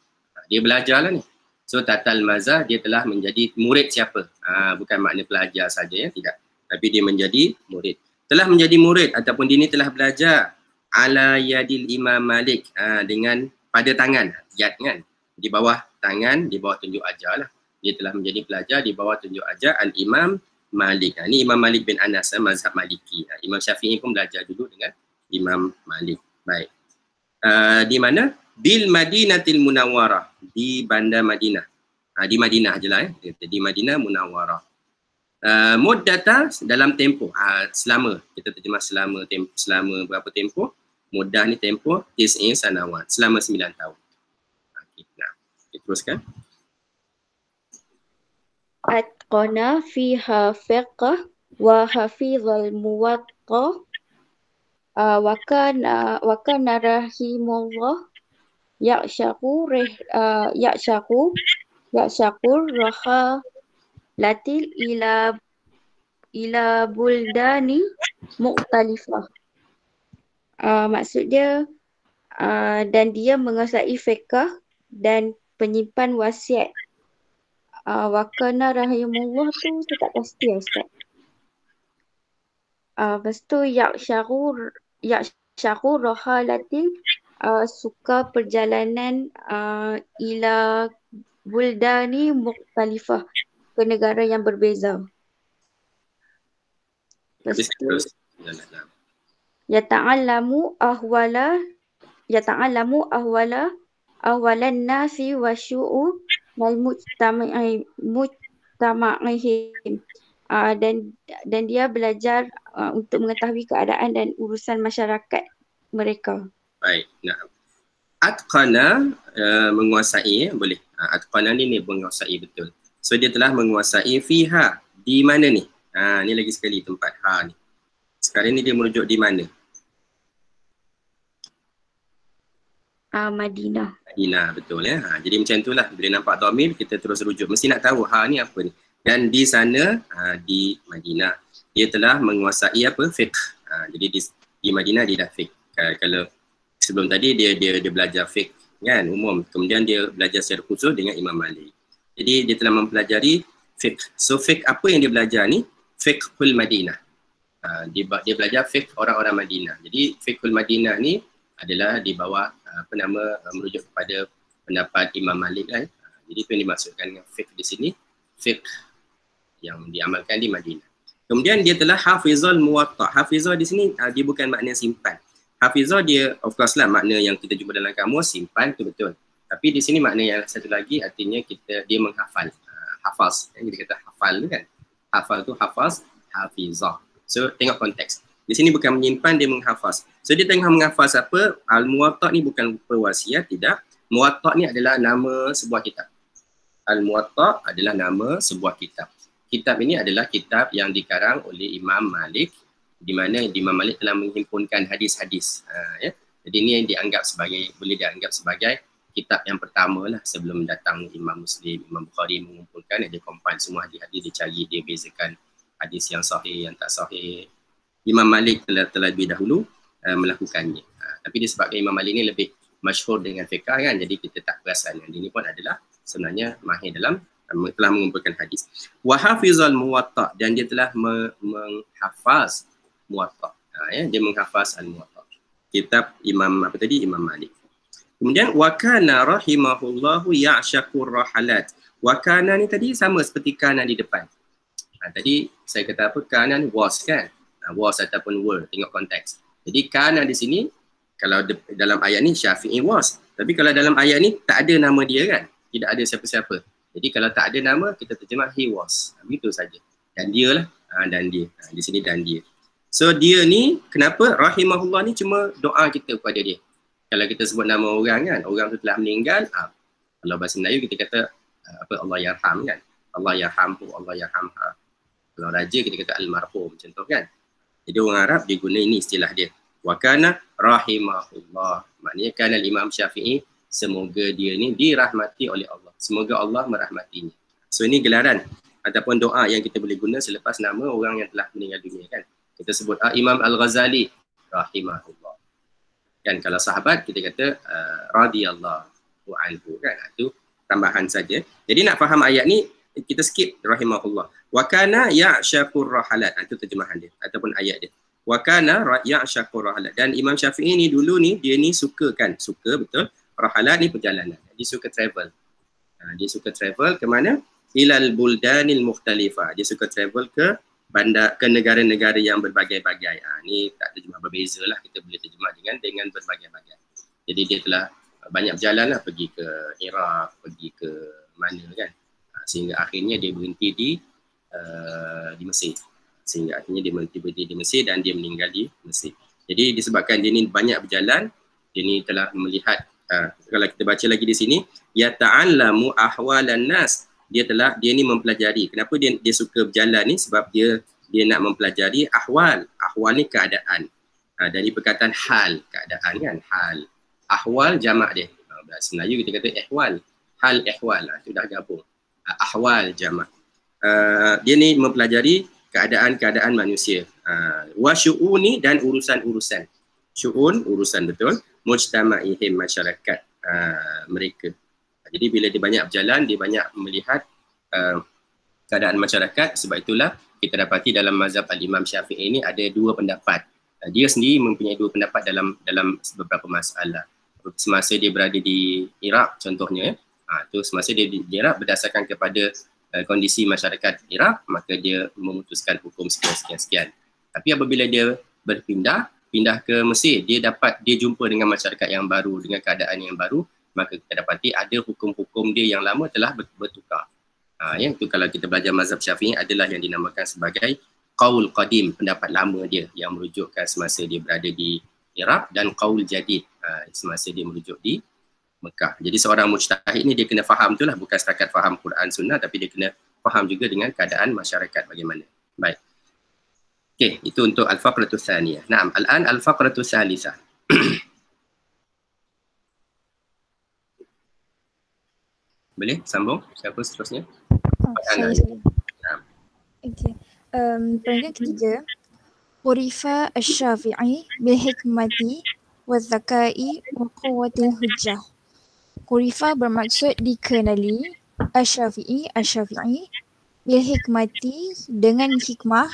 Dia belajarlah ni. So tatal maza dia telah menjadi murid siapa? Bukan makna pelajar saja ya, tidak. Tapi dia menjadi murid. Telah menjadi murid ataupun dia ni telah belajar ala yadil Imam Malik dengan pada tangan, yad kan, di bawah tangan, di bawah tunjuk ajar lah. Dia telah menjadi pelajar di bawah tunjuk ajar Al-Imam Malik. Ini Imam Malik bin Anas, mazhab Maliki. Imam Syafi'i pun belajar dulu dengan Imam Malik. Baik. Di mana? Bil Madinatil Munawwarah, di bandar Madinah. Di Madinah je lah di Madinah Munawwarah. Muddata dalam tempoh, selama, kita terjemah selama berapa tempoh? Muddah ni tempoh tis'in sanawat, selama 9 tahun. Okay, nah. Okay, teruskan. Atqana fiha fiqh wa hafizal muwatta wa kana rahimullah ya'shaqur raha latil ila buldani mukhtalifah. Maksud dia dan dia menguasai fiqh dan penyimpan wasiat. Wa kana rahimullah tu saya tak pasti Ustaz. Lepas tu ya'shaqur raha latil suka perjalanan ila buldani mukhtalifah, ke negara yang berbeza. Lepas Habis tu terus. yata'allamu ahwalan nasi wa syu'u wal mujtama'ihim. Dan dia belajar untuk mengetahui keadaan dan urusan masyarakat mereka. Baik. Nah. Atqana menguasai, boleh. Atqana ni menguasai betul. So dia telah menguasai fiha. Di mana ni? Ni lagi sekali tempat ha ni. Sekarang ni dia merujuk di mana? Madinah. Madinah, betul ya. Jadi macam itulah, bila nampak dhamir kita terus rujuk. Mesti nak tahu ha ni apa ni. Dan di sana di Madinah dia telah menguasai apa? Fiqh. Jadi di Madinah dia dah fiqh. Kalau sebelum tadi dia belajar fiqh kan umum, kemudian dia belajar secara khusus dengan Imam Malik. Jadi dia telah mempelajari fiqh. So fiqh apa yang dia belajar ni? Fiqhul Madinah. Dia belajar fiqh orang-orang Madinah. Jadi fiqhul Madinah ni adalah di bawah merujuk kepada pendapat Imam Malik kan. Jadi itu yang dimaksudkan dengan fiqh di sini, fiqh yang diamalkan di Madinah. Kemudian dia telah hafizul muwatta. Hafizah di sini dia bukan makna simpan. Hafizah dia of course lah makna yang kita jumpa dalam kamus, simpan tu betul. Tapi di sini makna yang satu lagi artinya dia menghafal. Hafaz. Kita kata hafal tu kan. Hafal tu hafaz, hafizah. So tengok konteks. Di sini bukan menyimpan, dia menghafaz. So dia tengah menghafaz apa? Al-Muwatta ni bukan wasiat, tidak. Muwatta ni adalah nama sebuah kitab. Al-Muwatta adalah nama sebuah kitab. Kitab ini adalah kitab yang dikarang oleh Imam Malik, di mana Imam Malik telah menghimpunkan hadis-hadis. Ya. Jadi ini yang boleh dianggap sebagai kitab yang pertama lah sebelum datang Imam Muslim, Imam Bukhari mengumpulkan, dia compile semua hadis-hadis, dia cari, dia bezakan hadis yang sahih, yang tak sahih. Imam Malik telah lebih dahulu melakukannya. Tapi disebabkan Imam Malik ni lebih masyhur dengan fiqh kan, jadi kita tak perasan. Yang ini pun adalah sebenarnya mahir dalam telah mengumpulkan hadis. Wa hafizal muwatta, dan dia telah menghafaz Muwatta. Dia menghafaz Al-Muwatta. Kitab Imam Malik. Kemudian wa kana rahimahullahu ya'syakur rahalat. Wa kana ni tadi sama seperti kana di depan. Tadi saya kata apa? Kana ni was kan? Was ataupun were, tengok konteks. Jadi kana di sini kalau dalam ayat ni Syafi'i was. Tapi kalau dalam ayat ni tak ada nama dia kan? Tidak ada siapa-siapa. Jadi kalau tak ada nama kita terjemah he was. Begitu saja. Dan dia lah. Dan dia. Di sini dan dia. So dia ni kenapa rahimahullah ni cuma doa kita kepada dia. Kalau kita sebut nama orang kan, orang tu telah meninggal, kalau bahasa Melayu kita kata Allah yarham kan. Allah yarhamhu, Allah yarhamha. Kalau raja kita kata almarhum, contoh kan. Jadi orang Arab dia guna ini istilah dia. Wa kana rahimahullah. Maknanya kana Imam Syafi'i semoga dia ni dirahmati oleh Allah. Semoga Allah merahmatinya. So ini gelaran ataupun doa yang kita boleh guna selepas nama orang yang telah meninggal dunia kan. Kita sebut Imam Al-Ghazali rahimahullah. Kan kalau sahabat kita kata radhiyallahu anhu kan. Itu tambahan saja. Jadi nak faham ayat ni kita skip rahimahullah. Wa kana ya'syakur rahalat. Itu terjemahan dia ataupun ayat dia. Wa kana ya'syakur rahalat. Dan Imam Syafi'i ni dulu ni dia ni suka betul. Rahalat ni perjalanan. Dia suka travel. Dia suka travel ke mana? Ilal buldanil mukhtalifah. Dia suka travel ke negara-negara yang berbagai-bagai. Ni tak terjemah berbeza lah, kita boleh terjemah dengan berbagai-bagai. Jadi dia telah banyak berjalan lah, pergi ke Iraq, pergi ke mana kan, sehingga akhirnya dia berhenti di Mesir. Sehingga akhirnya dia berhenti di Mesir dan dia meninggal di Mesir. Jadi disebabkan dia ni banyak berjalan, dia ni telah melihat Kalau kita baca lagi di sini, yata'allamu ahwalan nas. Dia ni mempelajari. Kenapa dia suka berjalan ni? Sebab dia nak mempelajari ahwal. Ahwal ni keadaan. Dari perkataan hal, keadaan kan, hal. Ahwal jamak dia. Bahasa Melayu kita kata ihwal. Hal ihwal, itu dah gabung. Ahwal jamak. Dia ni mempelajari keadaan-keadaan manusia. Wa syu'uni dan urusan-urusan. Syu'un, urusan betul. Mujtama'ihim, masyarakat mereka. Jadi bila dia banyak berjalan, dia banyak melihat keadaan masyarakat. Sebab itulah kita dapati dalam mazhab Al-Imam Syafi'i ini ada dua pendapat. Dia sendiri mempunyai dua pendapat dalam beberapa masalah. Semasa dia berada di Iraq contohnya, tu semasa dia di Iraq berdasarkan kepada kondisi masyarakat Iraq, maka dia memutuskan hukum sekian. Tapi apabila dia pindah ke Mesir, dia jumpa dengan masyarakat yang baru, dengan keadaan yang baru, maka kita dapati ada hukum-hukum dia yang lama telah bertukar. Yang itu kalau kita belajar mazhab Syafi'i adalah yang dinamakan sebagai qaul qadim, pendapat lama dia yang merujukkan semasa dia berada di Iraq, dan qaul jadid semasa dia merujuk di Mekah. Jadi seorang mujtahid ni dia kena faham tu lah, bukan setakat faham Quran Sunnah, tapi dia kena faham juga dengan keadaan masyarakat bagaimana. Baik. Okey, itu untuk al-faqratu tsaniyah. Naam, al-an al-faqratu tsalitsah. Boleh sambung? Siapa seterusnya? Saya. Okey. Perenggan ketiga. Urifa asy-Syafi'i bil hikmati wa zakai wa quwwatil hujjah. Urifa bermaksud dikenali, asy-Syafi'i bil hikmati dengan hikmah,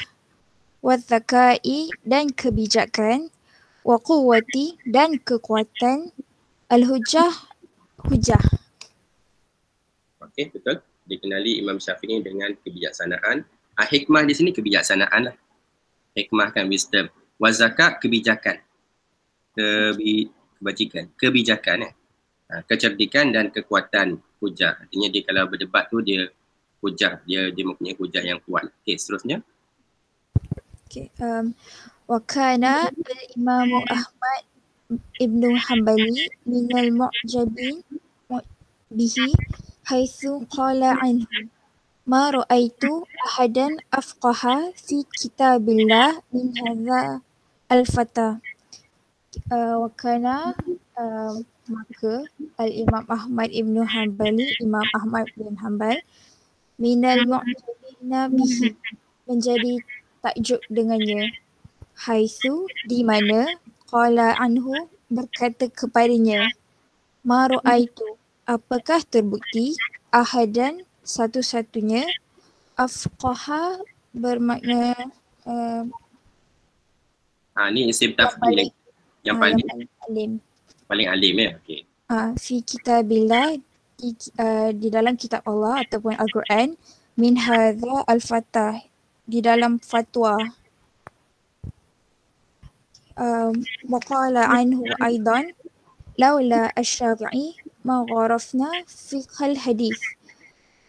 wa zakai dan kebijakan, wa quwwati dan kekuatan, al-hujjah hujjah. Okey, betul. Dikenali Imam Syafi'i dengan kebijaksanaan. Hikmah di sini kebijaksanaan lah. Hikmah kan wisdom. Wazakat kebijakan. Kebijakan kecerdikan dan kekuatan hujah. Artinya dia kalau berdebat tu dia hujah, dia mempunyai hujah yang kuat. Okey, seterusnya. Okey, wa kana al-Imam Ahmad ibnu Hanbali minal mu'jabin bihi haitsu qala anhu ma ra'aitu ahadan afqaha fi kitabillah min hadza al-fata. Wa kana maka al-Imam Ahmad ibnu Hanbali, Imam Ahmad bin Hanbal, minal mu'jabina bihi, menjadi takjub dengannya, haitsu di mana, qala anhu berkata kepadanya, ma ra'aitu apakah terbukti, ahadan satu-satunya, afqaha bermakna ni isim tafdil yang paling alim ya. Okey. Fi kitabillah di dalam kitab Allah ataupun Al-Quran, min hadza al-fatah di dalam fatwa. Wa qala anhu aidan laula asy-Syafi'i ma gharafna fiqhal hadis,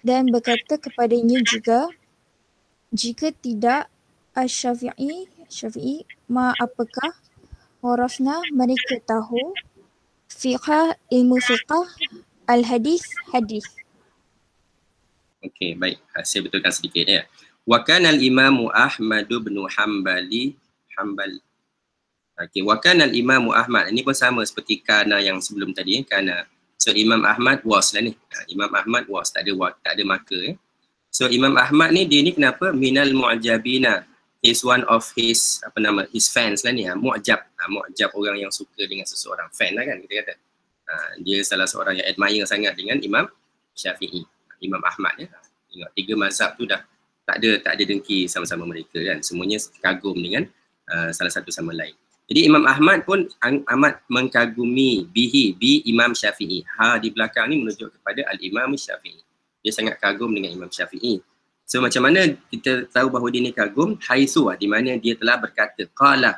dan berkata kepadanya juga, jika tidak Syafi'i ma apakah gharafna mereka tahu ilmu fiqh al-hadis, hadis. Okey, baik. Saya betulkan sedikit ya. Wa kana al-Imam Ahmad bin Hanbal. Okey, wa kana al-Imam Ahmad. Ini pun sama seperti kana yang sebelum tadi, kana. So Imam Ahmad was lah ni. Imam Ahmad was, tak ada maka ya. So Imam Ahmad ni dia ni kenapa? Minal mu'jabina. Is one of his his fans lah ni. Mu'jab. Mu'jab orang yang suka dengan seseorang, fan lah kan kita kata. Dia salah seorang yang admire sangat dengan Imam Syafi'i, Imam Ahmad ya. Tengok tiga mazhab tu dah tak ada dengki sama-sama mereka kan. Semuanya kagum dengan salah satu sama lain. Jadi Imam Ahmad pun amat mengagumi bi Imam Syafi'i. Di belakang ni menunjuk kepada Al-Imam Syafi'i. Dia sangat kagum dengan Imam Syafi'i. So macam mana kita tahu bahawa dia ni kagum? Haitsu, di mana dia telah berkata, qala.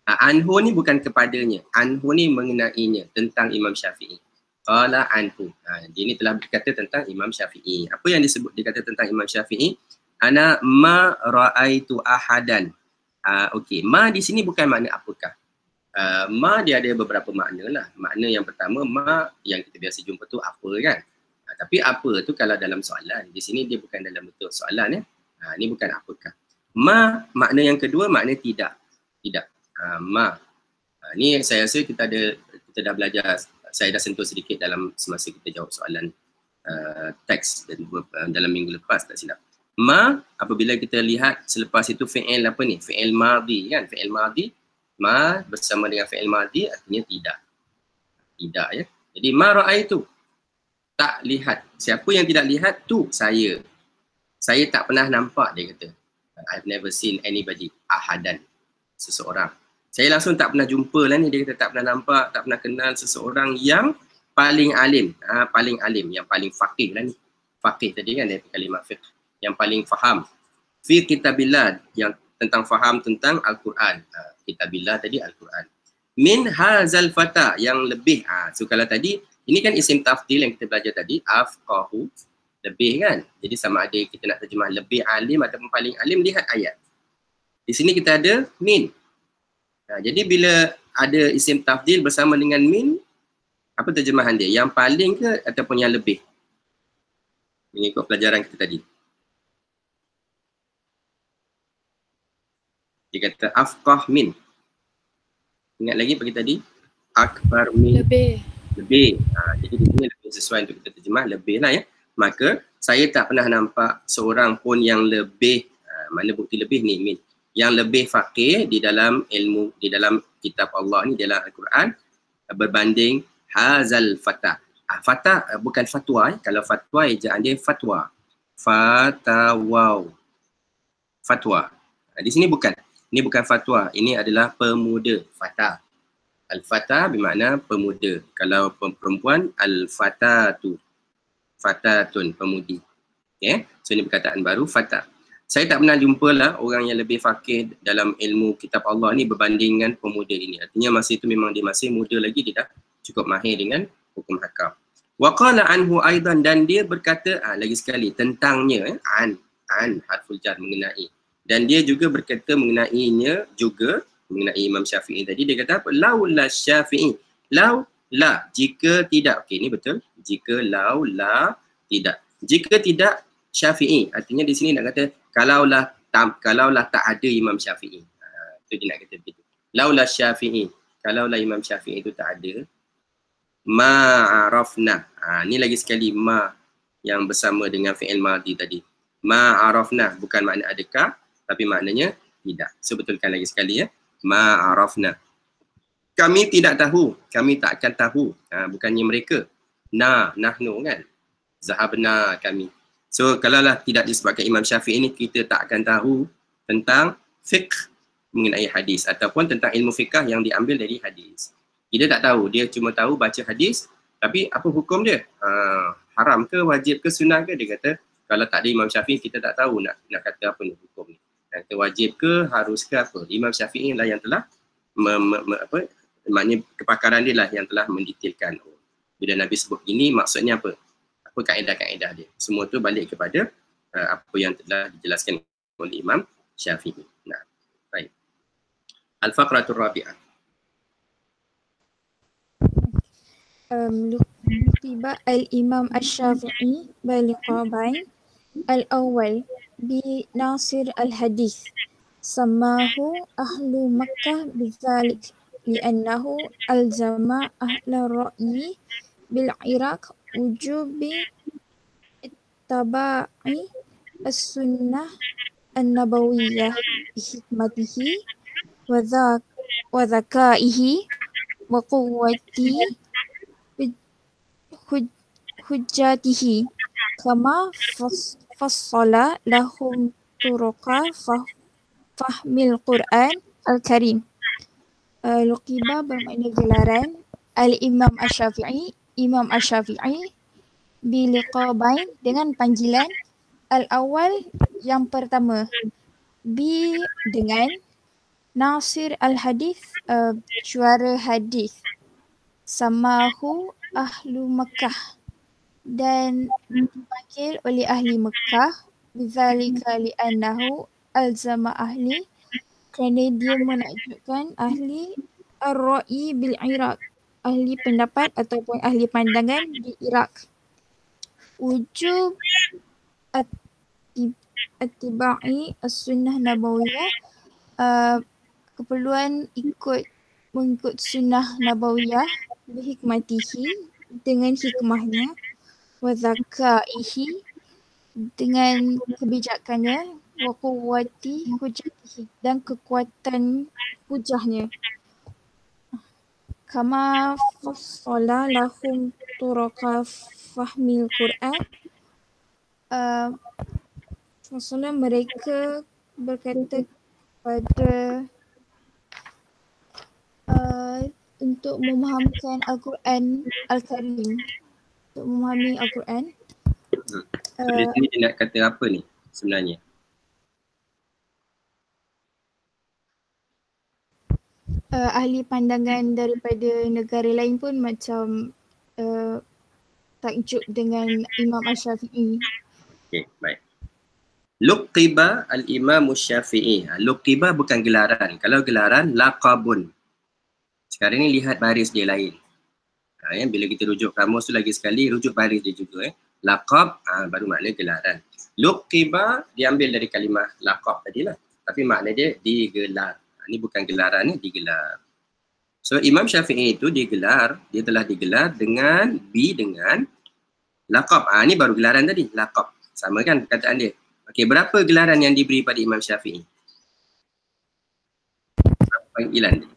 Anhu ni bukan kepadanya. Anhu ni mengenainya, tentang Imam Syafi'i. Qala anhu. Dia ni telah berkata tentang Imam Syafi'i. Apa yang dia kata tentang Imam Syafi'i? Ana ma ra'aitu ahadan. Okey, ma di sini bukan makna apakah. Ma dia ada beberapa makna lah. Makna yang pertama, ma yang kita biasa jumpa tu apa kan. Tapi apa tu kalau dalam soalan. Di sini dia bukan dalam bentuk soalan ya. Ni bukan apakah. Ma makna yang kedua makna tidak. Tidak. Ma. Ni saya rasa kita dah belajar, saya dah sentuh sedikit dalam semasa kita jawab soalan teks dalam minggu lepas tak silap. Ma apabila kita lihat selepas itu fi'il apa ni? Fi'il madhi kan? Fi'il madhi. Ma bersama dengan fi'il madhi artinya tidak. Tidak ya. Jadi ma ra'aitu. Tak lihat. Siapa yang tidak lihat tu saya. Saya tak pernah nampak, dia kata. I've never seen anybody. Ahadan. Seseorang. Saya langsung tak pernah jumpa lah ni. Dia kata tak pernah nampak, tak pernah kenal seseorang yang paling alim. Paling alim. Yang paling faqih lah ni. Faqih tadi kan dari kalimah fiqh. Yang paling faham. Fi kitabillah. Yang tentang faham tentang Al-Quran. Kitabillah tadi Al-Quran. Min hazal fata. Yang lebih. So kalau tadi, ini kan isim tafdil yang kita belajar tadi. Afqahu. Lebih kan. Jadi sama ada kita nak terjemah lebih alim ataupun paling alim, lihat ayat. Di sini kita ada min. Jadi bila ada isim tafdil bersama dengan min, apa terjemahan dia? Yang paling ke ataupun yang lebih? Mengikut pelajaran kita tadi. Dia kata afqah min. Ingat lagi pagi tadi? Akbar min. Lebih. Lebih. Jadi di sini lebih sesuai untuk kita terjemah. Lebih lah ya. Maka saya tak pernah nampak seorang pun yang lebih, mana bukti lebih ni min. Yang lebih faqih di dalam ilmu, di dalam kitab Allah ni, dalam Al-Quran berbanding hazal fata. Fata bukan fatwa. Kalau fatwa ejaan dia fatwa. Fatawau. Fatwa. Di sini bukan. Ini bukan fatwa, ini adalah pemuda, fata. Al-fata bermakna pemuda. Kalau perempuan, al-fatatu. Fatatun, pemudi. Okay? So ini perkataan baru, fata. Saya tak pernah jumpa lah orang yang lebih faqih dalam ilmu kitab Allah ni berbanding dengan pemuda ini. Artinya masa itu memang dia masih muda lagi, dia dah cukup mahir dengan hukum hakam. Wa qala anhu aidan, dan dia berkata, lagi sekali, tentangnya, an harful jar, mengenai. Dan dia juga berkata mengenainya juga, mengenai Imam Syafi'i tadi, dia kata apa? Laula Syafi'i. La, jika tidak. Okey, ini betul. Jika laula, tidak. Jika tidak Syafi'i. Artinya di sini nak kata, kalaulah tak ada Imam Syafi'i. Itu dia nak kata begitu. Laula Syafi'i. Kalaulah Imam Syafi'i itu tak ada. Ma'arafna. Ini lagi sekali ma yang bersama dengan fi'il madhi tadi. Ma'arafna. Bukan makna adakah, tapi maknanya tidak. So betulkan lagi sekali ya. Ma'arafna. Kami tidak tahu. Kami tak akan tahu. Bukannya mereka. Nahnu kan. Zahabna kami. So kalaulah tidak disebabkan Imam Syafi'i ini, kita tak akan tahu tentang fiqh mengenai hadis. Ataupun tentang ilmu fiqh yang diambil dari hadis. Kita tak tahu. Dia cuma tahu baca hadis. Tapi apa hukum dia? Haram ke, wajib ke, sunnah ke? Dia kata kalau tak ada Imam Syafi'i, kita tak tahu nak kata apa ni hukum ni. Kata wajib ke, harus ke apa. Imam Syafi'i lah yang telah maknanya kepakaran dia lah yang telah mendetailkan. Bila Nabi sebut ini maksudnya apa? Apa kaedah-kaedah dia. Semua tu balik kepada apa yang telah dijelaskan oleh Imam Syafi'i. Nah, baik. Al-Faqratul Rabi'ah. Tiba al-Imam Asy-Syafi'i baliqabain al-awwal bi Nasir al-Hadith. Samahu ahlu Makkah bidzalik li'annahu alzama ahla ra'yi bil Iraq wujubi ittaba'i as-sunnah an-nabawiyyah bihikmatihi wa zakaihi wa quwwati hujjatihi kama fassala lahum turuqa fahmil Quran al-Karim. Luqiba bermakna gelaran. Al-Imam Asy-Syafi'i, Imam Asy-Syafi'i biliqabain dengan panggilan. Al-awwal yang pertama. Bi dengan Nasir al-Hadith, juara hadis. Samahu ahlu Makkah, dan dipanggil oleh ahli Mekah. Bidzalika li'annahu alzama ahli, kerana dia menakjubkan ahli ar-ra'i bil Iraq, ahli pendapat ataupun ahli pandangan di Iraq. Wujub attiba'i as-sunnah nabawiyah, keperluan mengikut sunnah nabawiyah bihikmatihi, dengan hikmahnya, wa zakaihi, dengan kebijakannya, wa quwwati hujjatihi, dan kekuatan hujahnya. Kama fassala lahum turaka fahmil Quran, maksudnya mereka berkata pada untuk memahamkan Al-Quran Al-Karim, untuk memahami Al-Quran. So, di sini dia nak kata apa ni sebenarnya? Ahli pandangan daripada negara lain pun macam takjub dengan Imam Asy-Syafi'i. Okey, baik. Luqiba al-Imam Syafi'i. Luqiba bukan gelaran. Kalau gelaran, laqabun. Sekarang ni lihat baris dia lain. Bila kita rujuk kamus tu lagi sekali, rujuk baris dia juga. Laqab, baru makna gelaran. Luqiba diambil dari kalimah laqab tadilah. Tapi makna dia digelar. Ini bukan gelaran ni, digelar. So Imam Syafi'i itu dia telah digelar dengan dengan laqab. Ini baru gelaran tadi, laqab. Sama kan perkataan dia. Okey, berapa gelaran yang diberi pada Imam Syafi'i? Panggilan dia.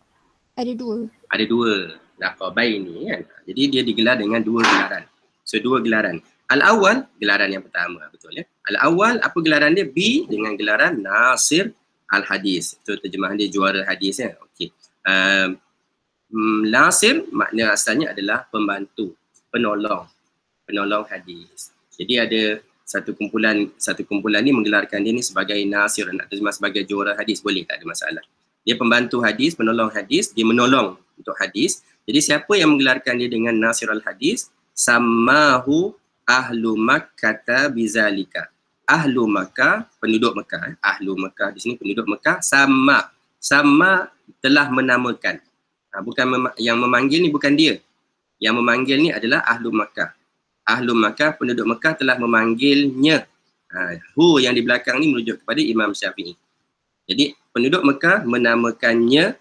Ada dua laqabain ni kan. Jadi dia digelar dengan dua gelaran. So dua gelaran. Al-awwal, gelaran yang pertama, betul ya. Al-awwal, apa gelaran dia? B dengan gelaran Nasir Al-Hadis. Itu terjemahan dia juara hadis ya. Okey. Nasir makna asalnya adalah pembantu, penolong hadis. Jadi ada satu kumpulan ni menggelarkan dia ni sebagai Nasir, nak terjemah sebagai juara hadis, boleh, tak ada masalah. Dia pembantu hadis, penolong hadis, dia menolong untuk hadis. Jadi siapa yang menggelarkan dia dengan Nasir al-Hadis, samahu ahlu Makkah bizalika. Ahlu Makkah, penduduk Mekah. Ahlu Makkah di sini penduduk Mekah, sama telah menamakan. Bukan yang memanggil ni bukan dia. Yang memanggil ni adalah ahlu Makkah. Ahlu Makkah, penduduk Mekah telah memanggilnya. Hu yang di belakang ni merujuk kepada Imam Syafi'i. Jadi penduduk Mekah menamakannya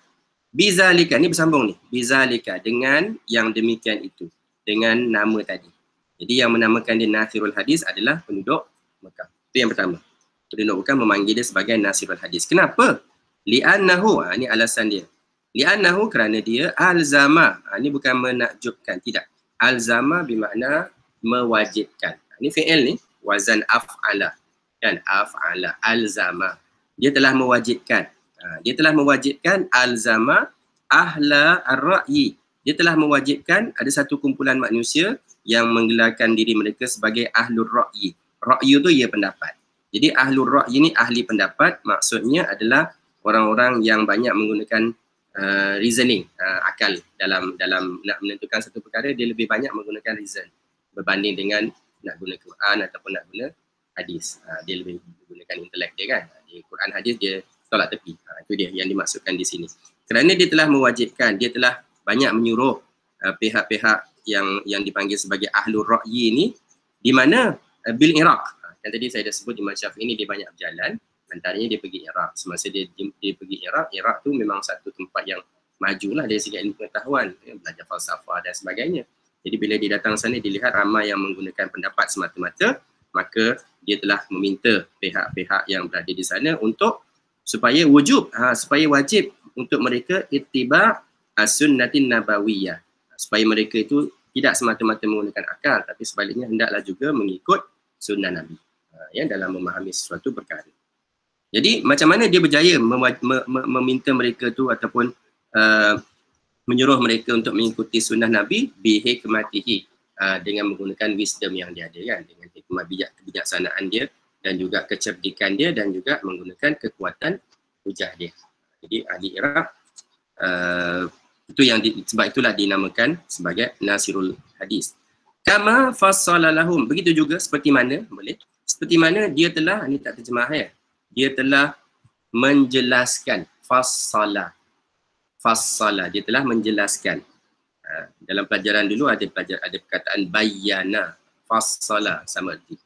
bizalika, ni bersambung ni. Bizalika, dengan yang demikian itu. Dengan nama tadi. Jadi yang menamakan dia Nasirul Hadis adalah penduduk Mekah. Itu yang pertama. Penduduk Mekah memanggil dia sebagai Nasirul Hadis. Kenapa? Li'annahu, ini alasan dia. Li'annahu, kerana dia alzama. Ini bukan menakjubkan, tidak. Alzama bermakna mewajibkan. Ini fi'il ni, wazan af'ala. Kan, af'ala, alzama. Dia telah mewajibkan. Dia telah mewajibkan alzama ahla ar-ra'yi. Dia telah mewajibkan ada satu kumpulan manusia yang menggelarkan diri mereka sebagai ahlur ra'yi. Ra'yu tu ia pendapat. Jadi ahlur ra'yi ni ahli pendapat, maksudnya adalah orang-orang yang banyak menggunakan reasoning, akal dalam nak menentukan satu perkara. Dia lebih banyak menggunakan reason berbanding dengan nak guna Quran ataupun nak guna hadis. Dia lebih menggunakan intelek dia kan. Di Quran hadis dia tolak tepi. Itu dia yang dimaksudkan di sini. Kerana dia telah mewajibkan, dia telah banyak menyuruh pihak-pihak yang dipanggil sebagai ahlur ra'yi ni, di mana bil Iraq. Kan tadi saya dah sebut Imam Syafi'i ni dia banyak berjalan, antaranya dia pergi Iraq. Semasa dia pergi Iraq tu memang satu tempat yang majulah dari segi ilmu pengetahuan, belajar falsafah dan sebagainya. Jadi bila dia datang sana, dilihat ramai yang menggunakan pendapat semata-mata, maka dia telah meminta pihak-pihak yang berada di sana untuk supaya wajib untuk mereka ittiba' as-sunnatin nabawiyah. Supaya mereka itu tidak semata-mata menggunakan akal, tapi sebaliknya hendaklah juga mengikut sunnah Nabi dalam memahami sesuatu perkara. Jadi macam mana dia berjaya meminta mereka tu ataupun menyuruh mereka untuk mengikuti sunnah Nabi? Bihikmatihi, dengan menggunakan wisdom yang dia ada kan, dengan hikmah kebijaksanaan dia dan juga kecerdikan dia dan juga menggunakan kekuatan hujah dia. Jadi ahli Iraq itu yang sebab itulah dinamakan sebagai Nasirul Hadis. Kama fassala lahum, begitu juga seperti mana, boleh? Seperti mana dia telah, ini tak terjemah ya. Dia telah menjelaskan, fassala. fassala, dia telah menjelaskan. Dalam pelajaran dulu ada perkataan bayyana, fassala sama erti.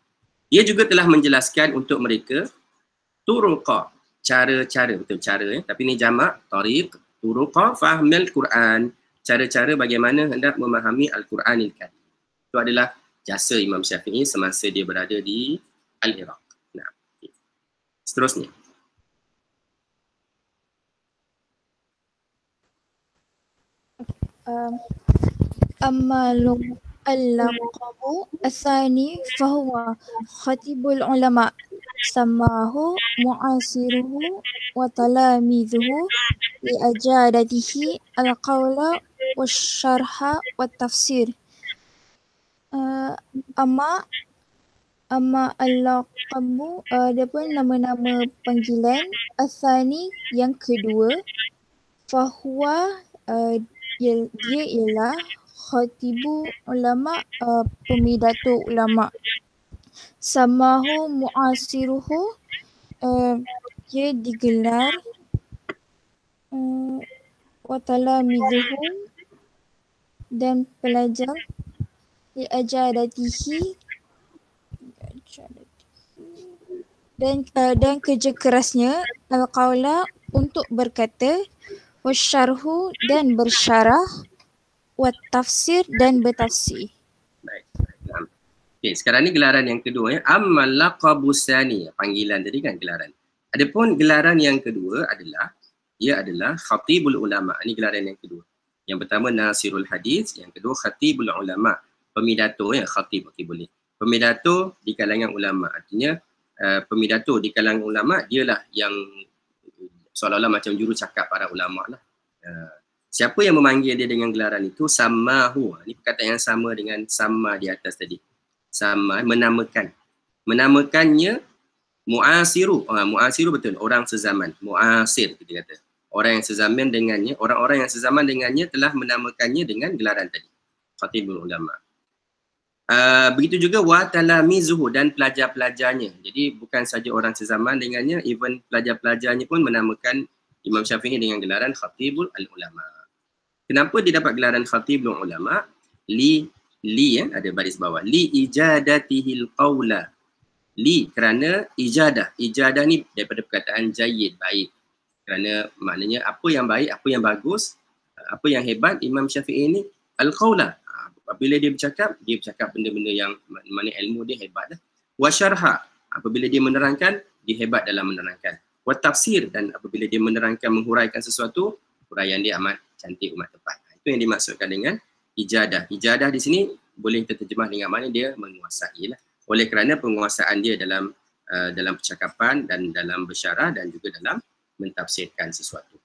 Dia juga telah menjelaskan untuk mereka turuqa, cara-cara, betul cara tapi ni jamak, tariq, turuqa fahmil Quran, cara-cara bagaimana hendak memahami Al-Quranil Karim. Itu adalah jasa Imam Syafi'i semasa dia berada di Al-Iraq. Nah, seterusnya. أما اللقب الثاني فهو خطيب العلماء سماه معاصره وتلاميذه لأجادته القول والشرح والتفسير. Amma al-laqabu dia pun nama-nama panggilan. Athani yang kedua. Fahuwa dia ialah khatibu ulama, pemidato ulama. Samahu mu'asiruhu, dia digelar wa talamizuhu dan pelajar liajadatihi dan kerja kerasnya al-qaula untuk berkata, wasyarhu dan bersyarah, watafsir dan bertafsir. Baik. Okey, sekarang ni gelaran yang kedua ya. Ammal laqabusani, panggilan tadi kan gelaran. Adapun gelaran yang kedua adalah ia adalah khatibul ulama. Ini gelaran yang kedua. Yang pertama nasirul hadis, yang kedua khatibul ulama. Pemidato ya, khatib okey boleh. Pemidato di kalangan ulama. Artinya pemidato di kalangan ulama dialah yang seolah-olah macam juru cakap para ulama lah. Siapa yang memanggil dia dengan gelaran itu? Samahu. Ini perkataan yang sama dengan sama di atas tadi. Sama, menamakan. Menamakannya mu'asiru. Mu'asiru betul, orang sezaman. Mu'asir kita kata. Orang yang sezaman dengannya, orang-orang yang sezaman dengannya telah menamakannya dengan gelaran tadi. Khatibul ulama. Begitu juga wa talamizuhu dan pelajar-pelajarnya. Jadi bukan saja orang sezaman dengannya, even pelajar-pelajarnya pun menamakan Imam Syafi'i dengan gelaran Khatibul Al-Ulama. Kenapa dia dapat gelaran Khatibul Ulama? Ada baris bawah. Li ijadatihil qawla. Li kerana ijadah. Ijadah ni daripada perkataan jayyid, baik. Kerana maknanya apa yang baik, apa yang bagus, apa yang hebat Imam Syafi'i ni al-qawla. Apabila dia bercakap benda-benda yang mana ilmu dia hebat dah. Wa syarha, apabila dia menerangkan, dia hebat dalam menerangkan. Wa tafsir, dan apabila dia menerangkan, menghuraikan sesuatu, huraian dia amat cantik, amat tepat. Itu yang dimaksudkan dengan ijadah. Ijadah di sini boleh kita terjemah dengan mana dia menguasai lah. Oleh kerana penguasaan dia dalam percakapan dan dalam bersyarah dan juga dalam mentafsirkan sesuatu.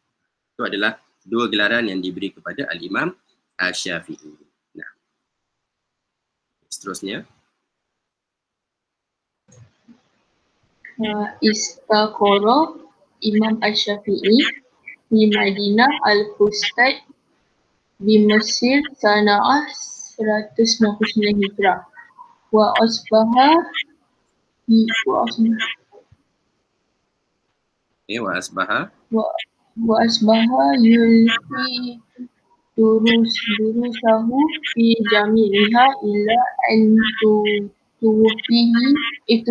Itu adalah dua gelaran yang diberi kepada Al-Imam Asy-Syafi'i. Seterusnya. Istaqara Imam Asy-Syafi'i di Madinah Al-Fustat di Mesir Sana'ah 199 Hijrah. Wa asbaha yulqi durusahu fi jami'iha ila an tuwfiya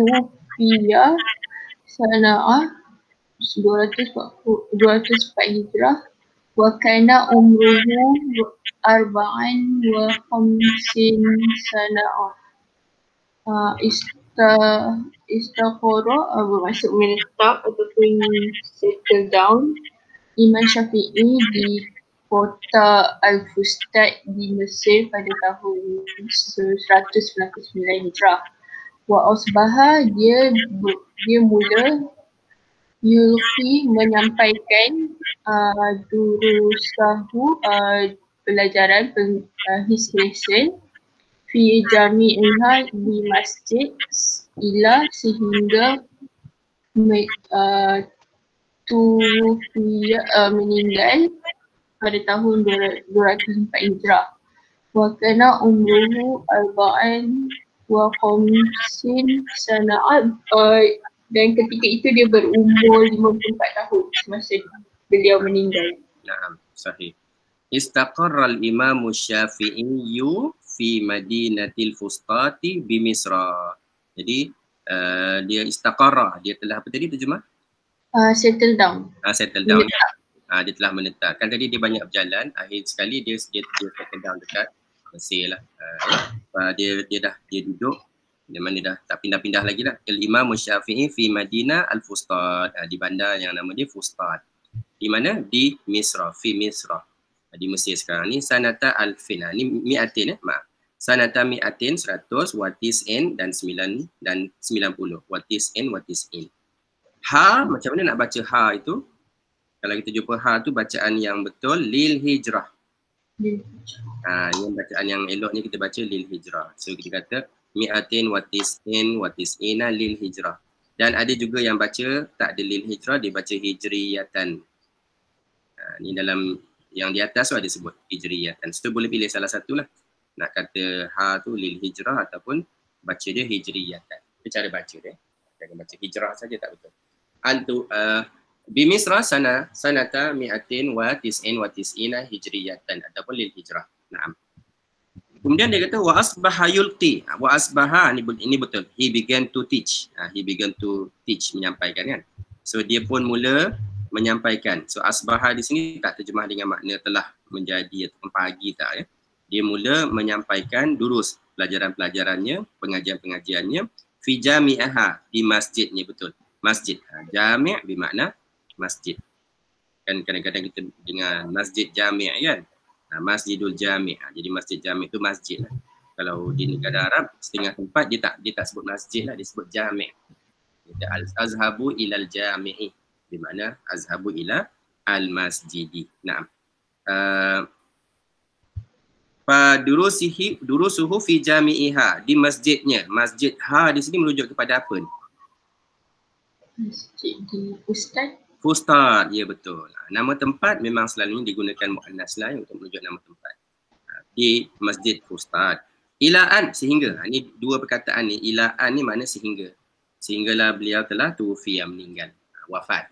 sana'ah 204 Hijrah wa kana umruhu arba'an wa khamsin sana'ah. Istaqara bermaksud menetap ataupun settle down Imam Syafi'i di kota Al-Fustat di Mesir pada tahun 199 Hijrah. Wa asbaha dia mula yulqi menyampaikan durusahu pelajaran his lesson fi jami'iha di masjid ila sehingga meninggal pada tahun 204 Hijrah. Wa kana umruhu arba'an wa khamsin sana'at, dan ketika itu dia berumur 54 tahun semasa beliau meninggal. Nah, Sahih. Istaqarra al-Imam Syafi'i fi Madinatil Fustati bi Misra. Jadi dia istaqarra, dia telah apa tadi terjemah? Settle down. Settle down. Dia telah menetap. Kan tadi dia banyak berjalan, akhir sekali dia settle down dekat Mesir lah. Dia duduk, di mana dah tak pindah-pindah lagi lah. Al-Imam Syafi'i fi Madinah Al-Fustat, di bandar yang nama dia Fustat. Di mana? Di Misra, fi Misra. Di Mesir sekarang ni. Sanata alfin, ni mi'atin maaf. Sanata mi'atin 100, watis'in dan 9 dan 90. Watis'in. Ha, macam mana nak baca ha itu? Kalau kita jumpa ha tu bacaan yang betul, lil hijrah. Yang bacaan yang eloknya kita baca lil hijrah. So kita kata mi'atin watis'ina lil hijrah. Dan ada juga yang baca tak ada lil hijrah, dia baca hijriyatan. Ni dalam yang di atas tu ada sebut hijriyatan. So boleh pilih salah satu lah. Nak kata ha tu lil hijrah ataupun baca dia hijriyatan. Itu cara baca dia. Jangan baca hijrah saja tak betul. Bi Misra sanata mi'atin wa tis'ina hijriyatan ataupun lil hijrah. Naam. Kemudian dia kata wa asbaha yulqi. Wa asbaha ini betul. He began to teach. He began to teach, menyampaikan kan. So dia pun mula menyampaikan. So asbaha di sini tak terjemah dengan makna telah menjadi atau pagi tak ya. Dia mula menyampaikan durus, pelajaran-pelajarannya, pengajian-pengajiannya fi jami'aha, di masjidnya, betul. Masjid. Jami' bermakna masjid. Kan kadang-kadang kita dengar masjid jami' kan. Masjidul jami'. Jadi masjid jami' itu masjid lah. Kalau di negara Arab setengah tempat dia tak sebut masjid lah, dia sebut jami'. Azhabu ilal jami'i. Bermakna azhabu ila al masjidi. Naam. Durusuhu fi jami'iha, di masjidnya. Masjid ha di sini merujuk kepada apa ni? Masjid di Fustat. Fustat, ya betul. Nama tempat memang selalunya digunakan muannas lah untuk merujuk nama tempat. Di Masjid Fustat. Ilaan, sehingga. Ini dua perkataan ni. Ilaan ni makna sehingga. Sehinggalah beliau telah tuwfiya, meninggal. Wafat,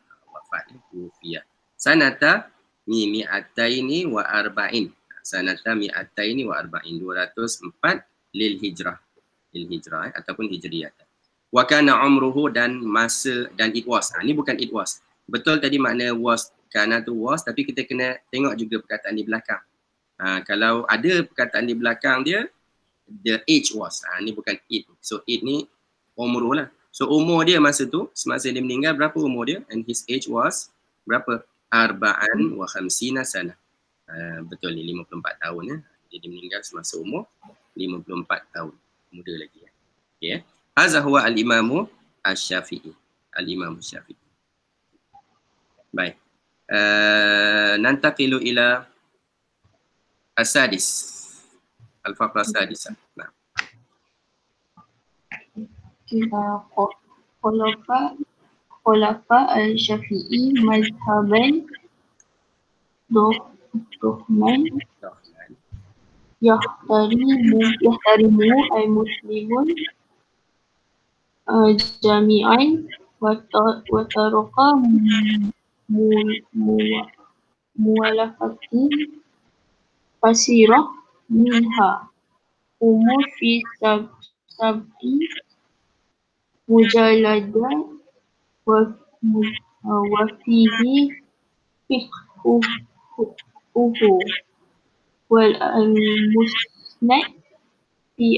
tuwfiya. Sanata mi'ataini wa arba'in. Sanata mi'ataini wa arba'in. 204 lil hijrah. Lil hijrah ataupun hijriyah. Wa kana umruhu, dan masa, dan it was. Ni bukan it was. Betul tadi makna was, kana tu was, tapi kita kena tengok juga perkataan di belakang. Kalau ada perkataan di belakang dia, the age was. Ni bukan it. So it ni umruh lah. So umur dia masa tu, semasa dia meninggal, berapa umur dia? And his age was berapa? Arba'an wa khamsina sana. Betul ni, 54 tahun ya. Dia meninggal semasa umur 54 tahun. Muda lagi ya. Okay. Hadza huwa al-Imamu Asy-Syafi'i. Al-Imamu Asy-Syafi'i. Baik. Nantaqilu ila as-sadis. Al-faqra as-sadisah. Nah. Khulafa al-Syafi'i mazhaban Dohman yahtarimu al-muslimun jami'an wa taraka muwalafatin fasirah minha umur fi sab'i mujaladat wa fihi fiqhuhu wal musnad fi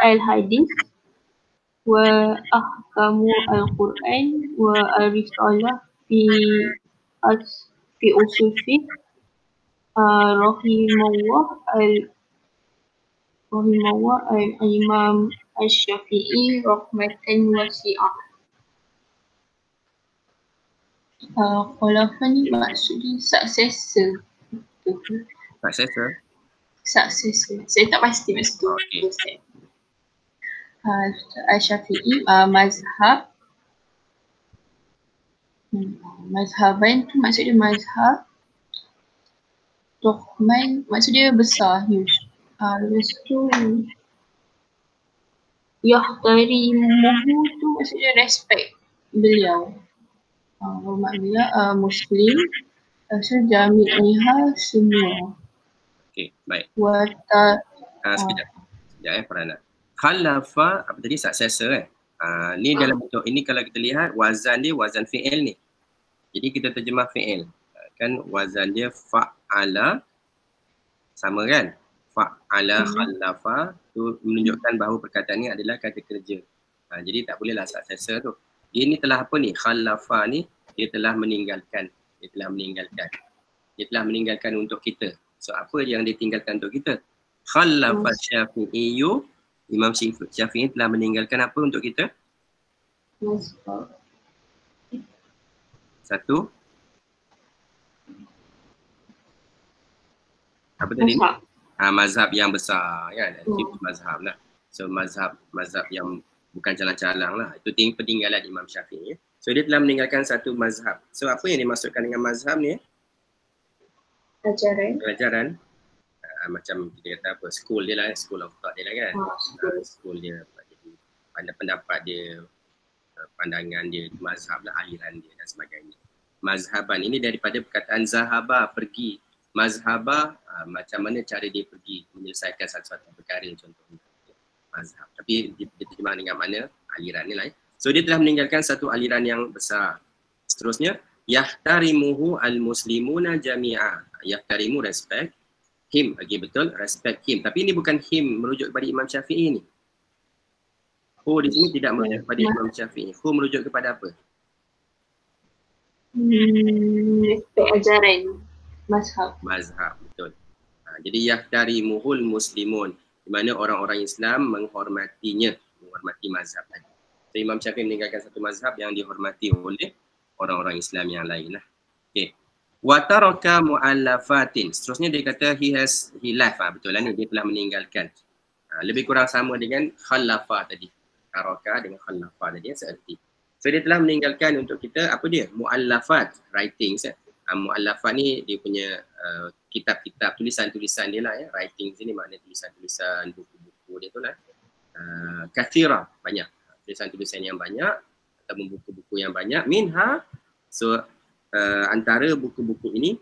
al-hadith wa ahkamu al-Quran wa al-risalah fi usul fiqh rahimahullah al-Imam Asy-Syafi'i rahmatan wasi'ah. Khulafa ni maksudnya successor. Successor. Saya tak pasti maksud tu. Okay. Asy-Syafi'i mazhab. Mazhaban tu maksudnya mazhab. Dohman maksudnya besar, huge. Lepas tu yahtarimuhu tu maksudnya respect beliau. Hormat beliau, Muslim So jami'iha semua. Okey, baik. Wata Sekejap. Sekejap Farhana. Khalafa, apa tadi, successor ni dalam bentuk ini kalau kita lihat wazan dia wazan fi'il ni. Jadi kita terjemah fi'il. Kan wazan dia fa'ala, sama kan? Fa'ala khalafa tu menunjukkan bahawa perkataan ni adalah kata kerja. Jadi tak bolehlah successor tu. Dia ni telah apa ni? Khalafa ni dia telah meninggalkan. Dia telah meninggalkan. Dia telah meninggalkan untuk kita. So apa yang dia tinggalkan untuk kita? Khalafa Syafi'iyu, Imam Syafi'i telah meninggalkan apa untuk kita? mazhab. Satu. Apa tadi? Mazhab yang besar kan. Itu mazhab lah. So mazhab yang bukan calang-calang lah. Itu peninggalan Imam Syafi'i. So dia telah meninggalkan satu mazhab. So apa yang dimaksudkan dengan mazhab ni? Ajaran. Macam kita kata apa, school dia lah, school of thought dia lah kan. School dia, jadi pendapat dia, pandangan dia, mazhab lah, aliran dia dan sebagainya. Mazhaban ini daripada perkataan zahaba, pergi. Mazhaba, macam mana cara dia pergi menyelesaikan satu-satu perkara contohnya. Mazhab. Tapi diterjemah dengan mana? Aliran ni lah. So dia telah meninggalkan satu aliran yang besar. Seterusnya, yahtarimuhu al-muslimuna jami'a. Yahtarimu, respect. Him, okay, betul, respect him. Tapi ini bukan him merujuk kepada Imam Syafi'i ni. Who di sini tidak merujuk kepada Imam Syafi'i. Who merujuk kepada apa? Respect ajaran mazhab. Mazhab, betul. Jadi yahtarimuhul muslimun, di mana orang-orang Islam menghormatinya, menghormati mazhab tadi. So, Imam Syafi'i meninggalkan satu mazhab yang dihormati oleh orang-orang Islam yang lain lah. Okay. Wa taraka mu'allafatin. Seterusnya dia kata he left. Betul lah ni, dia telah meninggalkan. Lebih kurang sama dengan khalafa tadi. Taraka dengan khalafa tadi seerti. So dia telah meninggalkan untuk kita apa dia? Mu'allafat, writings. Mu'allafat ni dia punya kitab-kitab, tulisan-tulisan dia lah ya. Writings ni maknanya tulisan-tulisan, buku-buku dia tu lah. Kathira, banyak. Tulisan-tulisan yang banyak atau buku-buku yang banyak. Minha, so antara buku-buku ini,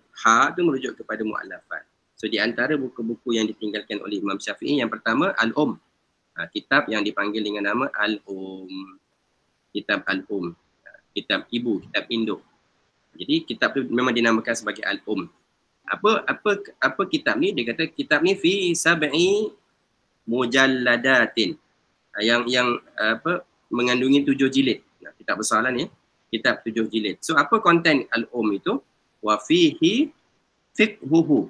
tu merujuk kepada mu'allafat. So di antara buku-buku yang ditinggalkan oleh Imam Syafi'i, yang pertama kitab yang dipanggil dengan nama kitab kitab ibu, kitab induk. Jadi kitab tu memang dinamakan sebagai apa kitab ni? Dia kata kitab ni fi sab'i mujalladatin, yang mengandungi 7 jilid. Kitab besar lah ni, kitab 7 jilid. So apa konten itu? Wa fihi fiqhuhu,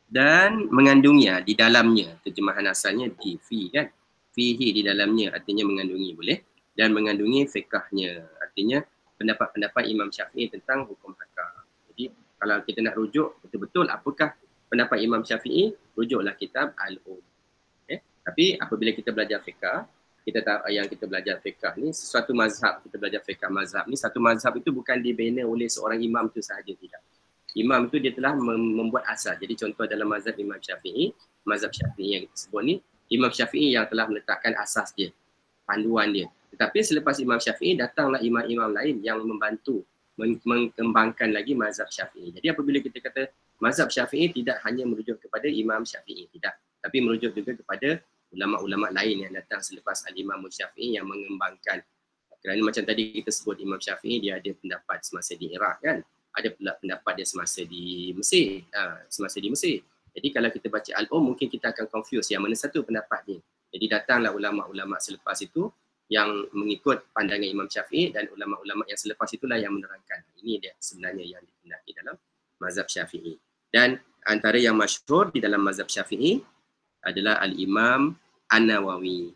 dan mengandungnya, di dalamnya, terjemahan asalnya di fi kan, fihi di dalamnya artinya mengandungi, boleh, dan mengandungi fiqhnya, artinya pendapat-pendapat Imam Syafi'i tentang hukum hakam. Jadi kalau kita nak rujuk betul-betul apakah pendapat Imam Syafi'i, rujuklah kitab okay? Tapi apabila kita belajar fiqh, kita tahu yang kita belajar fiqh ni sesuatu mazhab, kita belajar fiqh mazhab ni, satu mazhab itu bukan dibina oleh seorang imam tu sahaja, tidak. Imam tu dia telah membuat asas. Jadi contoh dalam mazhab Imam Syafi'i, mazhab Syafi'i yang kita sebut ni, Imam Syafi'i yang telah meletakkan asas dia, panduan dia. Tetapi selepas Imam Syafi'i, datanglah imam-imam lain yang membantu mengembangkan lagi mazhab Syafi'i. Jadi apabila kita kata mazhab Syafi'i tidak hanya merujuk kepada Imam Syafi'i, tidak, tapi merujuk juga kepada ulama-ulama lain yang datang selepas Al-Imam Syafi'i yang mengembangkan. Kerana macam tadi kita sebut Imam Syafi'i, dia ada pendapat semasa di Iraq kan, ada pula pendapat dia semasa di Mesir, Jadi kalau kita baca mungkin kita akan confuse yang mana satu pendapat ni. Jadi datanglah ulama-ulama selepas itu yang mengikut pandangan Imam Syafi'i, dan ulama-ulama yang selepas itulah yang menerangkan. Ini dia sebenarnya yang dikendaki dalam mazhab Syafi'i. Dan antara yang masyhur di dalam mazhab Syafi'i adalah Al-Imam An-Nawawi.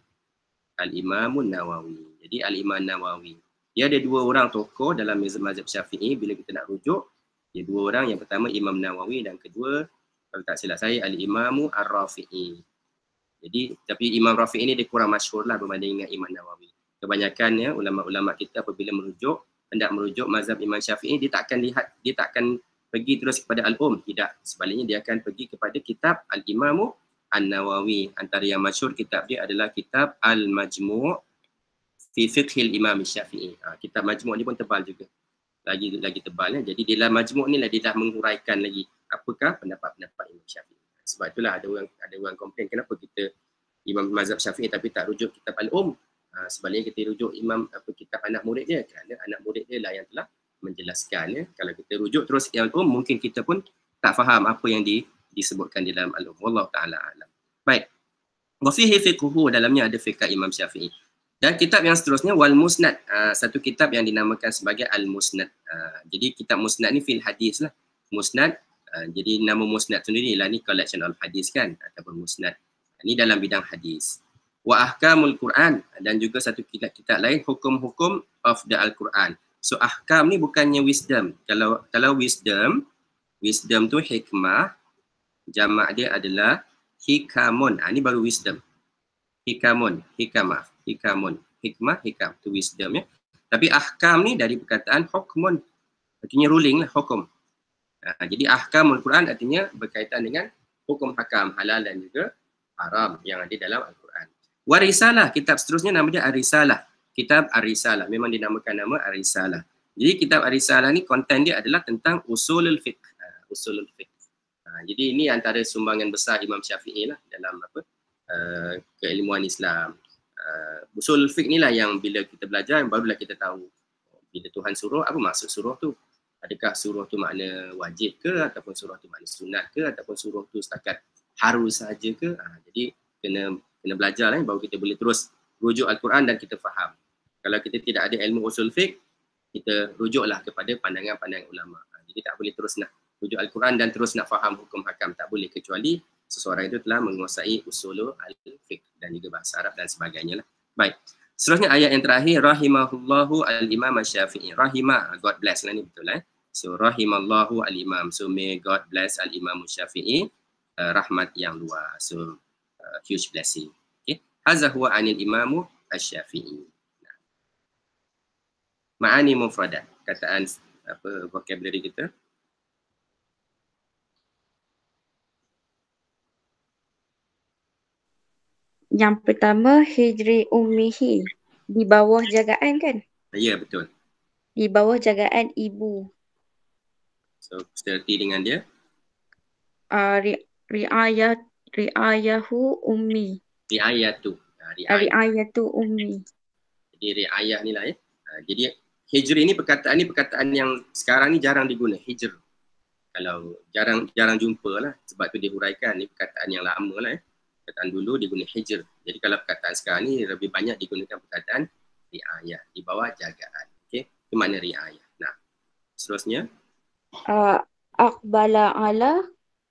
Al-Imamun Nawawi. Jadi Al-Imam Nawawi, dia ada 2 orang tokoh dalam mazhab Syafi'i bila kita nak rujuk. Dia 2 orang, yang pertama Imam Nawawi, dan kedua kalau tak silap saya Al-Imamu Ar-Rafi'i. Jadi tapi Imam Rafi'i ini dia kurang masyhur lah berbanding dengan Imam Nawawi. Kebanyakan ya ulama-ulama kita apabila hendak merujuk mazhab Imam Syafi'i, dia tak akan pergi terus kepada tidak. Sebaliknya dia akan pergi kepada kitab Al-Imamu An-Nawawi. Antara yang masyhur kitab dia adalah kitab Al-Majmu' fi Fiqhil Imam Syafi'i. Kitab Majmu' ni pun tebal juga. lagi tebal ya. Jadi di dalam majmuk ni lah dia dah menguraikan lagi apakah pendapat-pendapat Imam Syafi'i. Sebab itulah ada orang komplain kenapa kita Imam mazhab Syafi'i tapi tak rujuk kitab Al-Um. Sebaliknya kita rujuk kitab anak murid dia, kerana anak murid dia lah yang telah menjelaskan ya. Kalau kita rujuk terus Al-Um, mungkin kita pun tak faham apa yang disebutkan di dalam Al-Um. Wallahu taala alam. Baik. Wa fihi fiqhu, dalamnya ada fiqh Imam Syafi'i. Dan kitab yang seterusnya wal musnad, satu kitab yang dinamakan sebagai al-musnad. Jadi kitab musnad ni fil hadis lah. Musnad, jadi nama musnad sendiri lah ni collection of hadis kan, ataupun musnad. Ini dalam bidang hadis. Wa ahkamul Quran, dan juga satu kitab lain hukum-hukum of the Al-Quran. So ahkam ni bukannya wisdom. Kalau wisdom tu hikmah, jamak dia adalah hikamun. Ini baru wisdom. Hikamun, hikmah, hikmah, hikam, tu wisdom ya. Tapi ahkam ni dari perkataan hukmun, artinya ruling lah, hukum. Jadi ahkamul Quran artinya berkaitan dengan hukum hakam, halal dan juga haram yang ada dalam Al-Quran. Warisalah, kitab seterusnya nama dia Ar-Risalah. Kitab Ar-Risalah, memang dinamakan nama Ar-Risalah. Jadi kitab Ar-Risalah ni konten dia adalah tentang usulul fiqh. Usulul fiqh. Jadi ini antara sumbangan besar Imam Syafi'i lah dalam keilmuan Islam. Usul fiqh ni lah yang bila kita belajar barulah kita tahu bila Tuhan suruh apa maksud suruh tu. Adakah suruh tu makna wajib ke, ataupun suruh tu makna sunat ke, ataupun suruh tu setakat harus saja ke. Jadi kena belajar lah baru kita boleh terus rujuk Al-Quran dan kita faham. Kalau kita tidak ada ilmu usul fiqh, kita rujuklah kepada pandangan-pandangan ulama. Jadi tak boleh terus nak rujuk Al-Quran dan terus nak faham hukum hakam, tak boleh, kecuali seseorang itu telah menguasai usul al-fiqh dan juga bahasa Arab dan sebagainya lah. Baik. Seterusnya ayat yang terakhir, rahimahullahu al-imam Syafi'i. Rahimah, God bless lah ni, betul lah. So rahimallahu al-imam. So may God bless al-imam Syafi'i, rahmat yang luas. So huge blessing. Okay. Hadza huwa anil imamu asy-Syafi'i. Ma'ani mufradat, kataan vocabulary kita. Yang pertama, hijri ummihi, di bawah jagaan kan? Ya, betul. Di bawah jagaan ibu. So, seperti dengan dia? Ri'ayahu ummi. Ri'ayatu. Ri'ayatu ummi. Jadi ri'ayah ni lah ya. Jadi hijri ni perkataan yang sekarang ni jarang diguna, hijr. Kalau jarang jumpa lah, sebab tu dihuraikan, ni perkataan yang lama lah ya. Perkataan dulu diguna hijr. Jadi kalau perkataan sekarang ni lebih banyak digunakan perkataan ri'ayah, di bawah jagaan. Okey, itu makna ri'ayah. Nah, seterusnya. Aqbala ala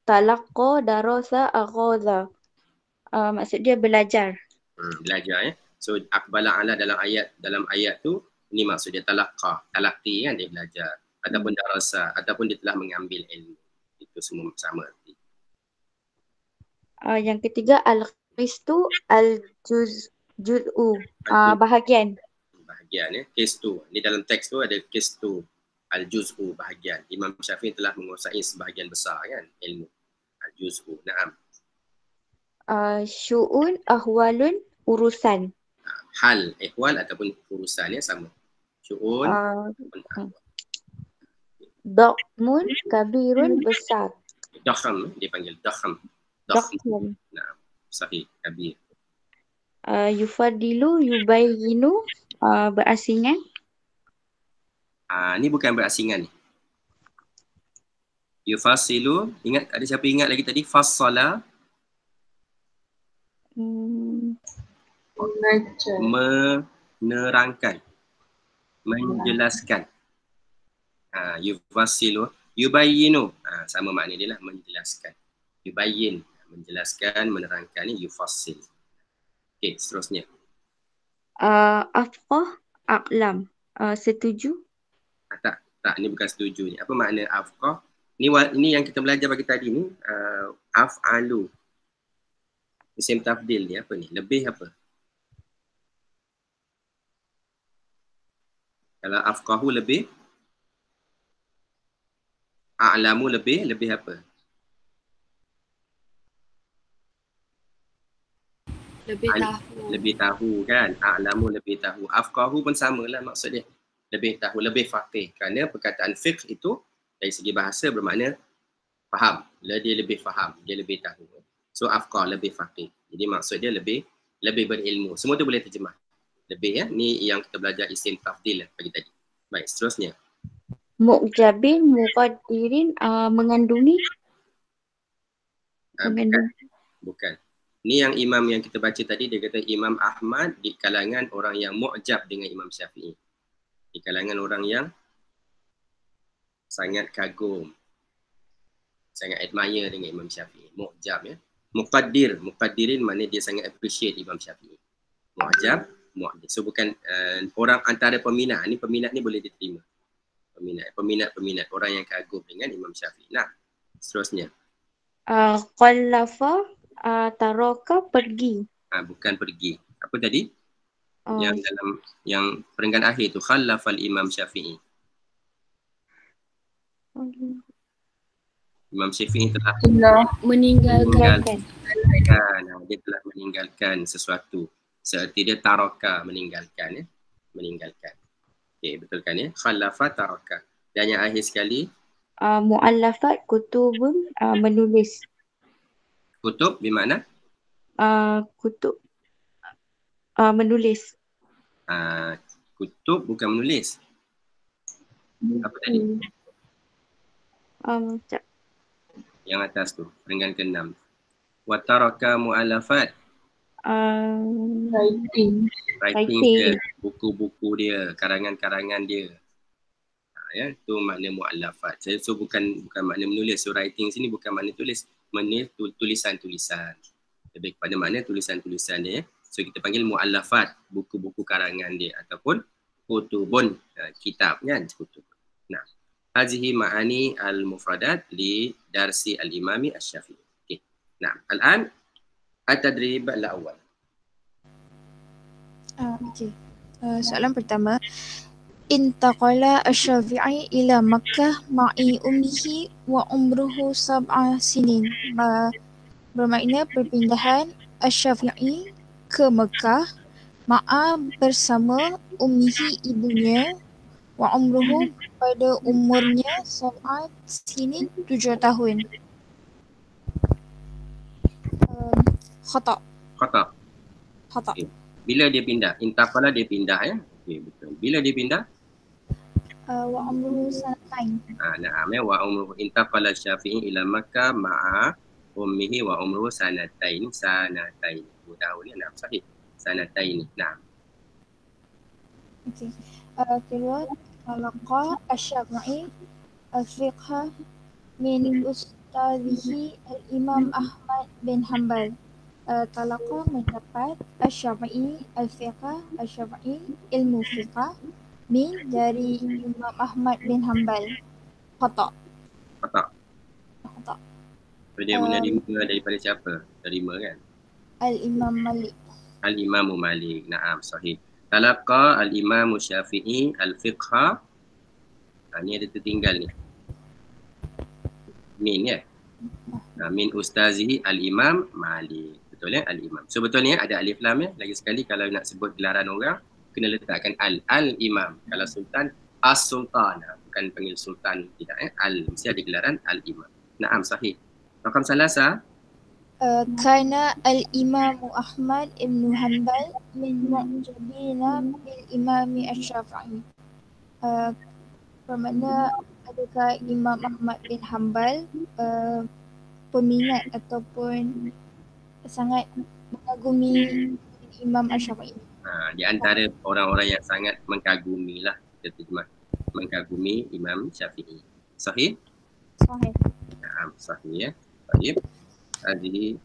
talaqqa darasa aghadha. Maksud dia belajar. Belajar ya. So aqbala ala dalam ayat tu, ini maksud dia talaqi kan, dia belajar. Ataupun darasa, ataupun dia telah mengambil ilmu. Itu semua sama arti. Yang ketiga al-qistu al-juz'u, bahagian. Bahagian ya, qistu. Ni dalam teks tu ada qistu al-juz'u, bahagian. Imam Syafi'i telah menguasai sebahagian besar kan ilmu al-juz'u. Naam. Syu'un, ahwalun, urusan. Hal, ihwal ataupun urusan ya sama. Syu'un, Dakhmun, kabirun, besar. dakham, dia panggil dakham. Dakhmun. Nah, sahih, kabir. Yufadilu, yubayyinu, berasingan. Ni bukan berasingan ni. Yufasilu, ingat, ada siapa ingat lagi tadi? Fassala. Menerangkan. Menjelaskan. Yufasilu. Yubayyinu. Sama makna dia lah, menjelaskan. Yubayyin, menjelaskan, menerangkan ni yufasil. Okey, seterusnya. Afqah, aqlam. Setuju? Tak, ni bukan setuju ni. Apa makna afqah? Ini yang kita belajar pagi tadi ni, af'alu. Isim tafdil ni apa ni? Lebih apa? Kalau afqahu lebih, a'lamu lebih apa? Lebih tahu. Lebih tahu kan? A'lamu lebih tahu. Afqahu pun samalah maksud dia. lebih tahu, lebih faqih. Kerana perkataan fiqh itu dari segi bahasa bermakna faham. Dia lebih faham, dia lebih tahu. So afqah, lebih faqih. Jadi maksud dia lebih berilmu. Semua tu boleh terjemah. Lebih ya. Ni yang kita belajar isim tafdil pagi tadi. Baik, seterusnya. Mu'jabin, muqaddirin, mengandungi. Bukan. Ni yang imam yang kita baca tadi, dia kata Imam Ahmad di kalangan orang yang mu'jab dengan Imam Syafi'i. Di kalangan orang yang sangat kagum, sangat admire dengan Imam Syafi'i. Mu'jab ya. Muqaddirin maknanya dia sangat appreciate Imam Syafi'i. Mu'jab, mu'jab. So bukan orang antara peminat. Ni peminat ni boleh diterima. Peminat orang yang kagum dengan Imam Syafi'i. Nah, seterusnya. Qallafa, taraka, pergi. Bukan pergi. Apa tadi? Yang dalam yang perenggan akhir tu, khallafal Imam Syafi'i. Imam Syafi'i telah meninggalkan. Dia telah meninggalkan sesuatu. Seerti dia taraka, meninggalkan ya. Meninggalkan. Okey, betul kan ya? Khallafa taraka. Dan yang akhir sekali, mu'allafat, kutubun, menulis. kutub bermakna? Kutub, menulis. Kutub bukan menulis. Apa tadi? Yang atas tu, perenggan ke-6. Wa taraka mu'allafat. Writing. Writing dia, buku-buku dia, karangan-karangan dia. Ya, itu makna mu'allafat. So bukan makna menulis. So writing sini bukan makna tulis, makna tulisan-tulisan. Lebih kepada makna tulisan-tulisan dia. So kita panggil mu'allafat, buku-buku karangan dia ataupun kutubun, kitab kan, kutub. Nah, hazihi ma'ani al-mufradat li darsi al-imami asy-Syafi'i. Okey. Nah, al-an at-tadrib al-awwal. Okey. Soalan pertama. Intaqala asy-Syafi'i ila Makkah ma'i ummihi wa umruhu sab'a sinin. Bermakna perpindahan asy-Syafi'i ke Mekah ma'a bersama ummihi ibunya wa umruhu pada umurnya sab'a sinin 7 tahun. Khata'. Okay. Bila dia pindah? Intaqala dia pindah ya. Okey, betul. Bila dia pindah? Wa umruhu sanatain. Na'am ya, wa umruhu intaqala Syafi'i ila Makkah ma'a ummihi wa umruhu sanatain. 2 tahun ya. Nah, sahih. Sanatain. Nah. Okey. Kedua, talaqa asy-Syafi'i al-fiqh min ustadzihi al-Imam Ahmad bin Hanbal. Talaqa mendapat asy-Syafi'i al-Syafi'i ilmu fiqh min dari Imam Ahmad bin Hanbal. Khata'. So dia menerima daripada siapa? Terima kan? Al-Imam Malik. Al-Imam Malik. Naam, sahih. Talaqa al-Imam Syafi'i al-fiqh. Ni ada tertinggal ni. Min ya? Min ustazihi al-Imam Malik. Betul ya? Al-Imam. So betul ni ya? Ada alif lam ya? Lagi sekali kalau nak sebut gelaran orang, kena letakkan al-Imam. Kalau Sultan, as-Sultan. Bukan panggil Sultan, tidak ya? Mesti ada gelaran al-Imam. Naam, sahih. Rakam salasa. Kana al-Imam Ahmad ibn Hanbal min mu'jabina bil Imam asy-Syafi'i. Bermakna adakah Imam Ahmad bin Hanbal peminat ataupun sangat mengagumi Imam Asy-Syafi'i. Di antara orang-orang yang sangat mengagumi lah, kita terjemah, mengagumi Imam Syafi'i. Sahih? Sahih. Sahih ya. Sahih. Hadhihi.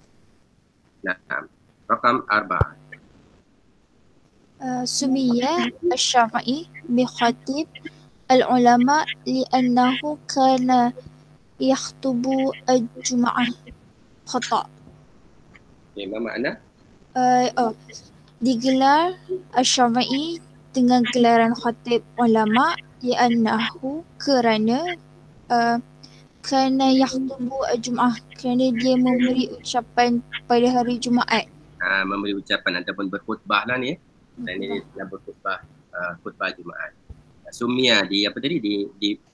Naam. Rakam 4. Sumiyya asy-Syafi'i bi khatib al-ulama li'annahu kana yakhtubu al-jum'ah. Khata'. Memang makna? Digelar asy-Syafi'i dengan gelaran khatib ulama li'annahu kerana kerana yakhtubu al-jum'ah, kerana dia memberi ucapan pada hari Jumaat. Memberi ucapan ataupun berkhutbah lah ni. Dan ini adalah berkhutbah, khutbah Jumaat. Sumia di apa tadi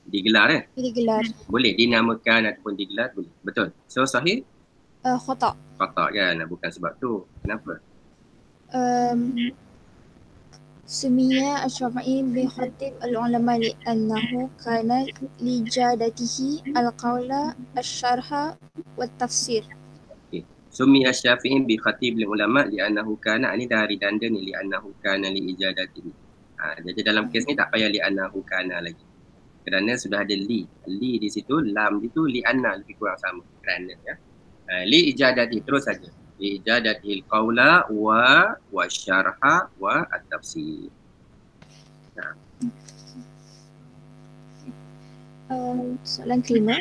digelar Digelar. Boleh dinamakan ataupun digelar boleh. Betul. So sahih? Khata. Khata kan, bukan sebab tu. Kenapa? Sumiya Asy-Syafi'i bi khatib al-ulama li'annahu kana lijadatihi al-qawla asy-syarha wat-tafsir. Okay. Sumi Asy-Syafi'i bi khatib ulama li'annahu kana, ni dari danda ni li'annahu kana li ijadatihi. Jadi dalam kes ni tak payah li'annahu kana lagi. Kerana sudah ada li di situ, lam itu li'anna lebih kurang sama. Kerana ya. Li ijadati terus saja. Li ijadatil qawla wa syarha wa at-tafsir. Soalan kelima.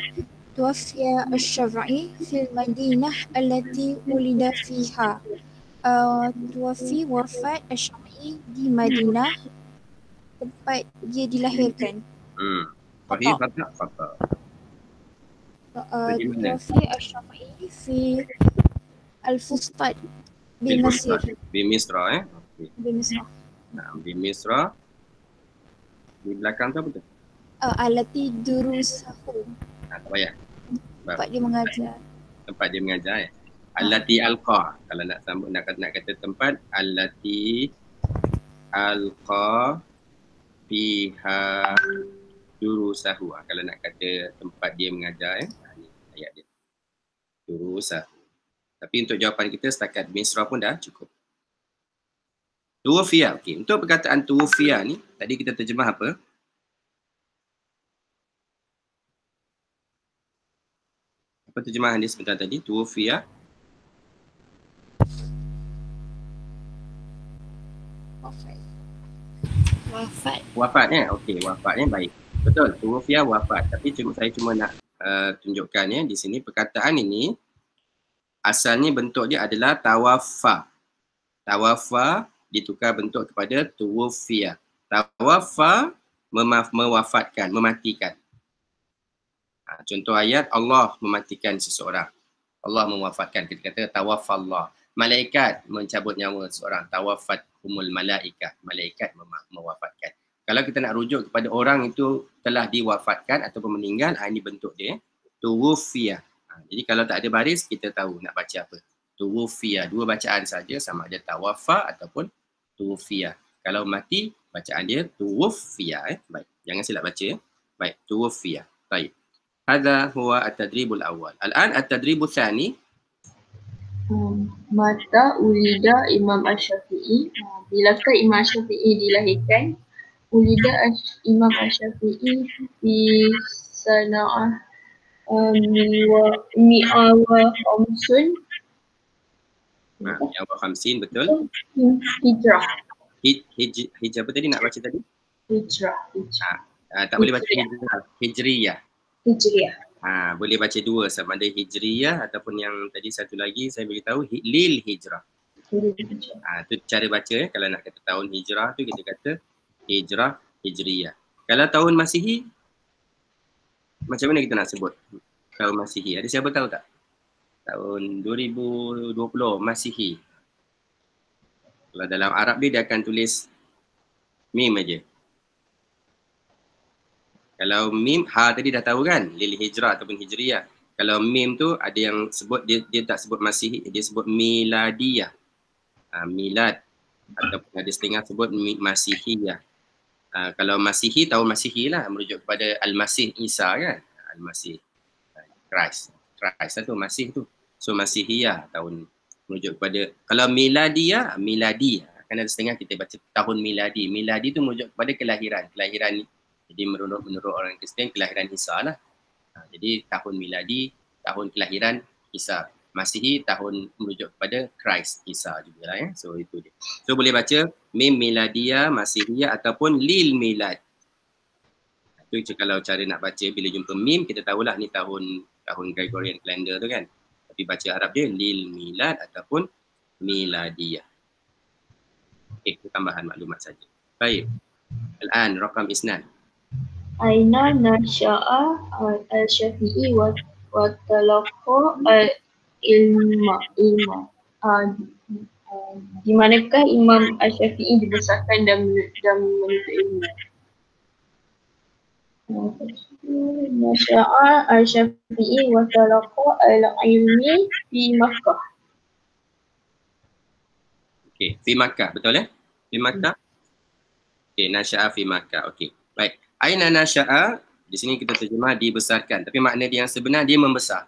Tuwaffiya Asy-Syafi'i fil Madinah allati wulida fiha. Tuwaffi wafat Asy-Syafi'i di Madinah tempat dia dilahirkan. Sahih khata? Khata. Tuwaffi Asy-Syafi'i fi Al-Fustat bi Mesir. Bi Misra Okay. Bi Misra. Bi Misra. Di belakang tu apa tu? Allati durusahu. Tak payah. Tempat dia mengajar. Tempat dia mengajar Allati alqa. Kalau nak sambung nak kata tempat, allati alqa fiha durusahu. Kalau nak kata tempat dia mengajar ni ayat dia. Durusahu. Tapi untuk jawapan kita setakat Misra pun dah cukup. Tuwafiyah. Okey, untuk perkataan tuwafiyah ni tadi kita terjemah apa? Apa terjemahan dia sebentar tadi? Tuwafiyah. Wafat okey, wafatnya baik. Betul, tuwafiyah wafat. Tapi saya cuma nak tunjukkan di sini perkataan ini asalnya bentuk dia adalah tawaffa. Tawaffa ditukar bentuk kepada tuwafiyah. Tawaffa mewafatkan, mematikan. Contoh ayat, Allah mematikan seseorang. Allah mewafatkan. Kita kata tawaffallah. Malaikat mencabut nyawa seseorang. Tawaffat humul malaikah. Malaikat mewafatkan. Kalau kita nak rujuk kepada orang itu telah diwafatkan ataupun meninggal, ini bentuk dia. Tuwafiyah. Jadi kalau tak ada baris, kita tahu nak baca apa. Tuwafiyah. Dua bacaan saja, sama ada tawaffa ataupun tuwafiyah. Kalau mati, bacaan dia tuwafiyah. Baik, jangan silap baca. Baik, tuwafiyah. Baik. Hadha huwa at-tadribul awal. Al-an at-tadribul thani. Mata ulida Imam Asy-Syafi'i. Bilakah Imam Asy-Syafi'i dilahirkan? Ulida Imam Asy-Syafi'i di sana'ah mi'awa khamsun. Mi'awa khamsin, betul. Hijrah. Hijrah apa tadi nak baca tadi? Hijrah. Tak boleh baca hijriyah. Hijriyah. Boleh baca dua, sama ada hijriyah ataupun yang tadi satu lagi saya beritahu lil hijrah. Tu cara baca kalau nak kata tahun hijrah tu kita kata hijrah, hijriyah. Kalau tahun Masihi macam mana kita nak sebut tahun Masihi? Ada siapa tahu tak? Tahun 2020 Masihi. Kalau dalam Arab dia akan tulis mim aja. Kalau mim, tadi dah tahu kan, lil hijrah ataupun hijriyah. Kalau mim tu ada yang sebut, dia tak sebut Masihi, dia sebut miladiyah. Milad. Ataupun ada setengah sebut Masihiyah. Kalau Masihi, tahun Masihi lah, merujuk kepada Al-Masih Isa kan. Al-Masih Christ lah tu, Masih tu. So Masihiyah, tahun merujuk kepada, kalau miladiyah, kan ada setengah kita baca tahun miladi. Miladi tu merujuk kepada kelahiran ni. Jadi menurut orang Kristian, kelahiran Isa lah. Jadi tahun miladi, tahun kelahiran Isa. Masihi, tahun merujuk kepada Christ Isa juga lah. So itu dia. So boleh baca mim miladiyah, Masihiyah ataupun lil milad. Itu kalau cara nak baca, bila jumpa mim, kita tahulah ni tahun Gregorian calendar tu kan. Tapi baca Arab dia lil milad ataupun miladiyah. Itu tambahan maklumat saja. Baik. Al-an, rakam isnan. Aina nasya'a al-Syafi'i wa talaqqa al-ilma. Di manakah Imam Asy-Syafi'i dibesarkan dan menuntut ilmu? Nasya'a al-Syafi'i wa talaqa al-ilmi fi Makkah. Okey, fi Makkah, betul ya? Fi Makkah. Okey, nasya'a fi Makkah. Okey. Baik. Aina nasya'a, di sini kita terjemah dibesarkan, tapi makna dia yang sebenar dia membesar.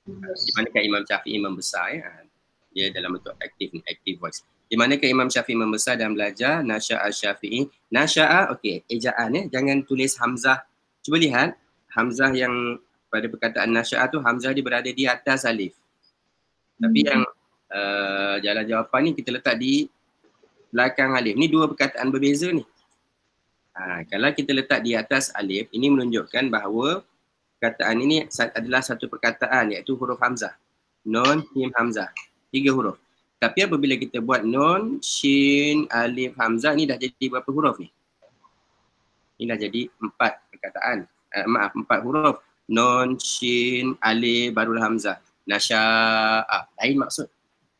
Di manakah Imam Syafi'i membesar ya? Dia dalam bentuk aktif ni, active voice. Di manakah Imam Syafi'i membesar dan belajar? Nasya'a Syafi'i. Nasya'a, okey, ejaan ya, jangan tulis hamzah. Cuba lihat hamzah yang pada perkataan nasya'a tu hamzah dia berada di atas alif. Tapi yang jalan jawapan ni kita letak di belakang alif. Ni dua perkataan berbeza ni. Kalau kita letak di atas alif, ini menunjukkan bahawa perkataan ini adalah satu perkataan iaitu huruf hamzah. Nun, mim, hamzah. 3 huruf. Tapi apabila kita buat nun, shin, alif, hamzah, ni dah jadi berapa huruf ni? Ini dah jadi 4 perkataan. 4 huruf. Nun, shin, alif, barulah hamzah. Nasya'a. Lain maksud.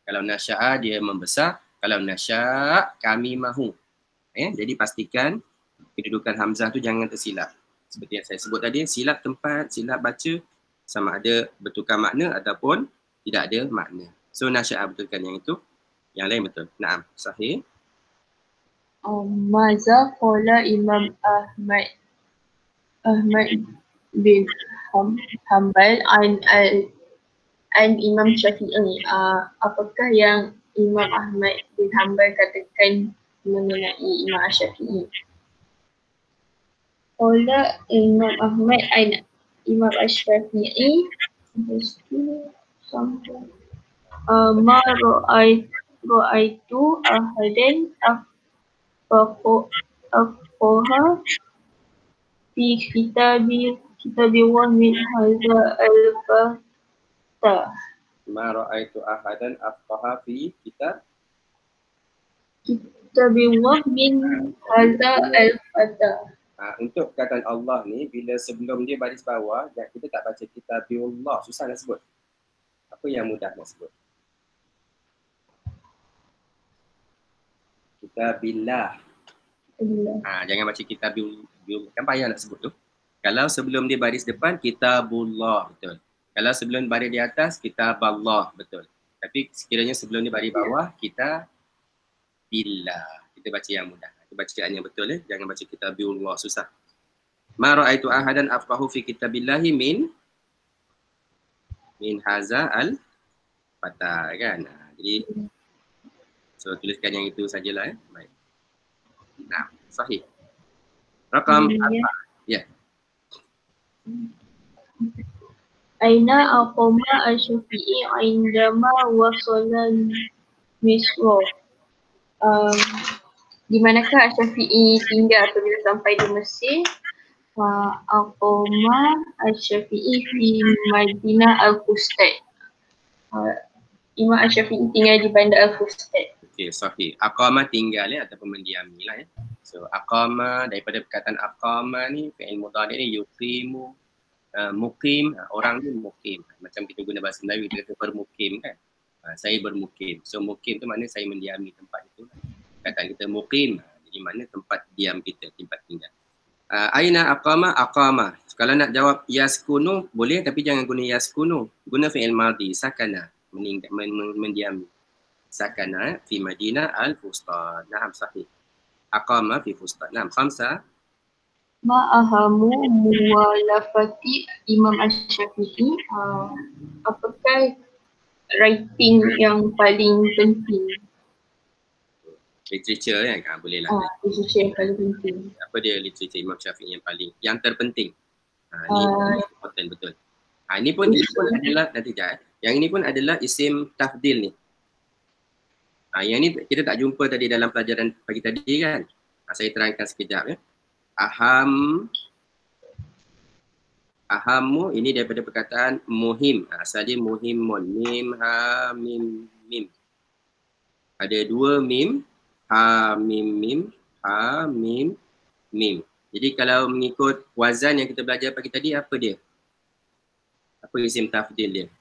Kalau nasya'a dia membesar. Kalau nasya' kami mahu. Jadi pastikan kedudukan hamzah tu jangan tersilap. Seperti yang saya sebut tadi, silap tempat, silap baca sama ada bertukar makna ataupun tidak ada makna. So nasya'a betulkan yang itu, yang lain betul. Naam, sahih. Maza qala Imam Ahmad bin Hanbal an Imam Syafi'i. Apakah yang Imam Ahmad bin Hanbal katakan mengenai Imam Syafi'i? Qala Imam Ahmad an Imam Syafi'i ma ra'aitu ahadan afqaha fi kitabillah min hadza al-fatah. Ma ra'aitu ahadan afqaha fi Kitabillah min hadza al-fatah. Untuk perkataan Allah ni, bila sebelum dia baris bawah, kita tak baca kitabillah, susah nak sebut. Apa yang mudah nak sebut? Kitabillah. Jangan baca kitabillah, kan payah nak sebut tu. Kalau sebelum dia baris depan, kitabullah, betul. Kalau sebelum baris di atas, kitaballah, betul. Tapi sekiranya sebelum dia baris bawah, kitabillah. Kita baca yang mudah. Kita bacaan yang betul ya. Jangan baca kitabillah, susah. Ma ra'aitu ahadan afqahu fi kitabillahi min haza al-fatah, kan. Jadi so tuliskan yang itu sajalah ya. Baik. Nah, sahih. Rakam apa? Ya. Aina aqama al-Syafi'i indama wasala Misra. Di manakah Syafi'i tinggal apabila sampai di Mesir? Aqama al-Syafi'i fi Madinah al-Fustat. Imam Syafi'i tinggal di bandar al-Fustat. Okey, sahih. Aqama tinggal ya ataupun mendiami lah ya. So aqama, daripada perkataan aqama ni fi'il mudhari' ni yuqimu, muqim, orang ni muqim. Macam kita guna bahasa Melayu kita kata bermukim kan. Saya bermukim. So mukim tu maknanya saya mendiami tempat itu. Kata kita muqim, jadi mana tempat diam kita, tempat tinggal. Aina aqama, aqama. Kalau nak jawab yaskunu boleh, tapi jangan guna yaskunu. Guna fi'il madhi, sakana, mendiami. Sakana fi Madinah al-Fustat. Naam, sahih. Aqama fi Fustat. Naam, khamsa. Ma'ahamu muwalafati Imam Syafi'i. Apakah writing yang paling penting? Literature kan, boleh lah. Literature yang paling penting. Apa dia literature Imam Syafi'i yang terpenting? Ini important betul. Ini pun adalah nanti jangan. Yang ini pun adalah isim tafdil ni. Yang ni kita tak jumpa tadi dalam pelajaran pagi tadi kan. Saya terangkan sekejap ya. Ahamu ini daripada perkataan muhim. Asal dia muhimun. Mim, ha, mim, mim. Ada 2 mim. Ha, mim, mim. Ha, mim, mim. Jadi kalau mengikut wazan yang kita belajar pagi tadi, apa dia? Apa isim tafdil dia?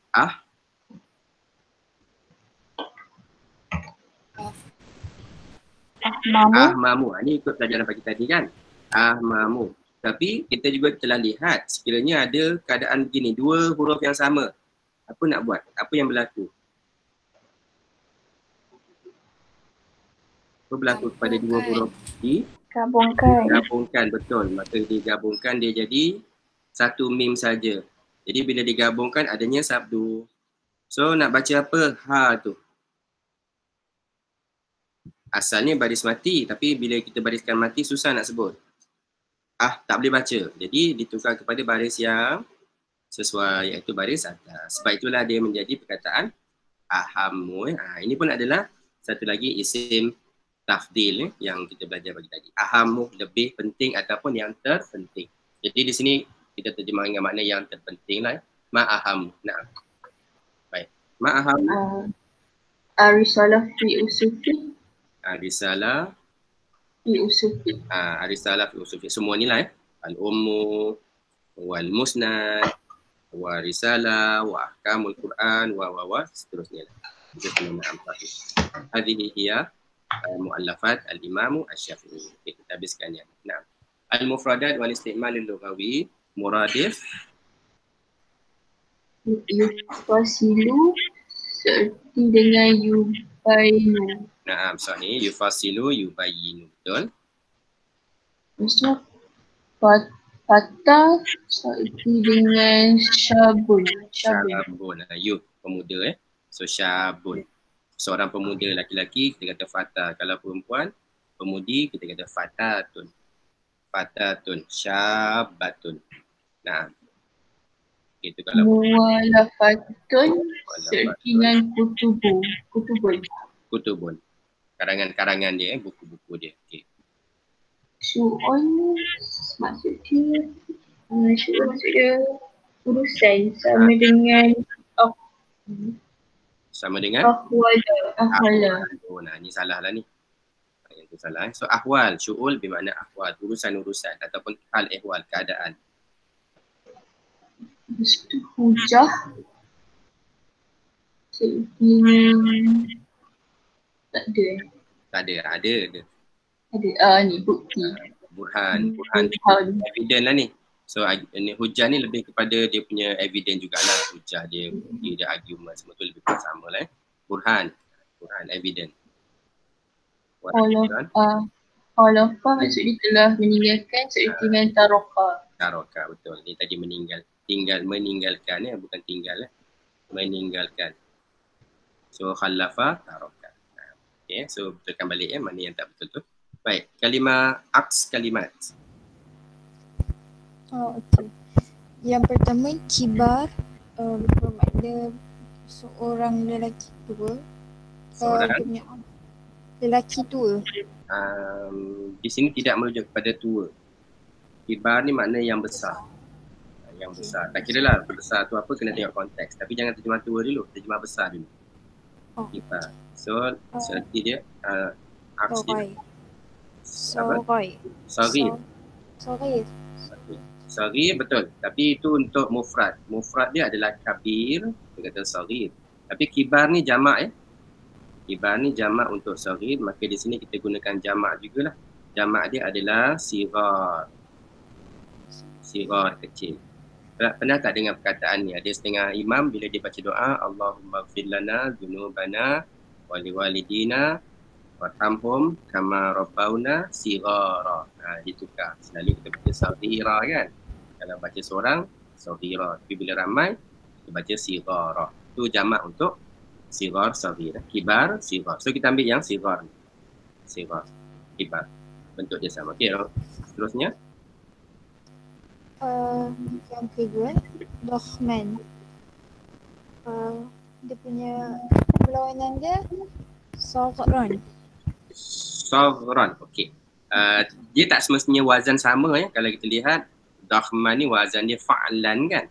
Ahmamu. Ini ikut pelajaran pagi tadi kan? Ahmamu. Tapi kita juga telah lihat sekiranya ada keadaan begini, dua huruf yang sama. Apa nak buat? Apa yang berlaku? Apa berlaku kepada dua huruf Gabungkan. digabungkan? Betul. Maka digabungkan dia jadi satu mim saja. Jadi bila digabungkan adanya sabdu. So nak baca apa? Ha tu. Asalnya baris mati, tapi bila kita bariskan mati susah nak sebut. Tak boleh baca. Jadi ditukar kepada baris yang sesuai, iaitu baris atas. Sebab itulah dia menjadi perkataan ahamu. Ini pun adalah satu lagi isim tafdil yang kita belajar bagi tadi. Ahamu, lebih penting ataupun yang terpenting. Jadi di sini kita terjemah dengan makna yang terpenting lah. Ma'ahamu. Nah. Baik. Ma'ahamu. Arisalah fi usufi. Risalah Fi usufi. Risalah fi usufi. Semua ni lah Al-Ummu, wal Musnad, wa Risalah, wa Ahkamul Quran, wa seterusnya. Itu nama Amtahih. Hadhihi hiya mu'allafat al-Imamu Asy-Syafi'i. Kita habiskannya. Nah. Al-Mufradat wal Isti'mal al-Lughawi muradif Yufasilu seperti dengan yubayinu. Naam, sahih. Yufasilu, yubayyinu. Betul. Maksudnya fata seperti dengan syabun. Syabun. Youth, pemuda. So, syabun. Seorang pemuda laki-laki, kita kata fata. Kalau perempuan, pemudi, kita kata fatatun. Fatatun. Syabatun. Nah. Itu kalau Muwalafatun seperti dengan kutubun. Karangan-karangan dia, buku-buku dia. Okay. Syu'un maksudnya urusan sama dengan ahwala. Nah, ni salah lah ni. Yang tu salah. So ahwal, syu'ul bermakna ahwal, urusan-urusan ataupun hal ehwal, keadaan. Hujah tak ada. Ada. Ni bukti. Burhan evidence lah ni. So ni hujah ni lebih kepada dia punya evidence jugalah. Hujah dia, bukti dia, argument, semua tu lebih sama lah. Burhan evidence. Khalafa maksudnya telah meninggalkan seperti dengan Taroka, betul. Ni tadi meninggalkan bukan tinggal meninggalkan. So khalafa taroka. Okay, so betulkan balik mana yang tak betul tu. Baik, kalimah aks kalimat. Okey. Yang pertama kibar, bermakna seorang lelaki tua. Lelaki tua. Di sini tidak merujuk kepada tua. Kibar ni makna yang besar. Yang besar. Tak kira lah besar tu apa, kena tengok konteks. Tapi jangan terjemah tua dulu, terjemah besar dulu. Kibar. So, seperti dia aks dia. Saghir betul. Tapi itu untuk mufrad. Mufrad dia adalah kabir, kita kata saghir. Tapi kibar ni jamak Kibar ni jamak untuk saghir, maka di sini kita gunakan jamak jugalah. Jamak dia adalah sighar. Sighar kecil. Pernah tak dengar perkataan ni? Ada setengah imam bila dia baca doa, Allahumma ighfir lana dzunubana wa liwalidina warhamhum kama rabbauna sighara. Ditukar. Selalu kita baca saghira kan. Kalau baca seorang, saghira. Tapi bila ramai, kita baca sighara. Itu jamak untuk sighar, saghir. Kibar, sighar. So kita ambil yang sighar. Sighar. Kibar. Bentuk dia sama. Okey, seterusnya. Yang kedua, Dohman. Dia punya perlawanan dia Saghran. Okey. Dia tak semestinya wazan sama ya. Kalau kita lihat Dohman ni wazan dia fa'lan kan.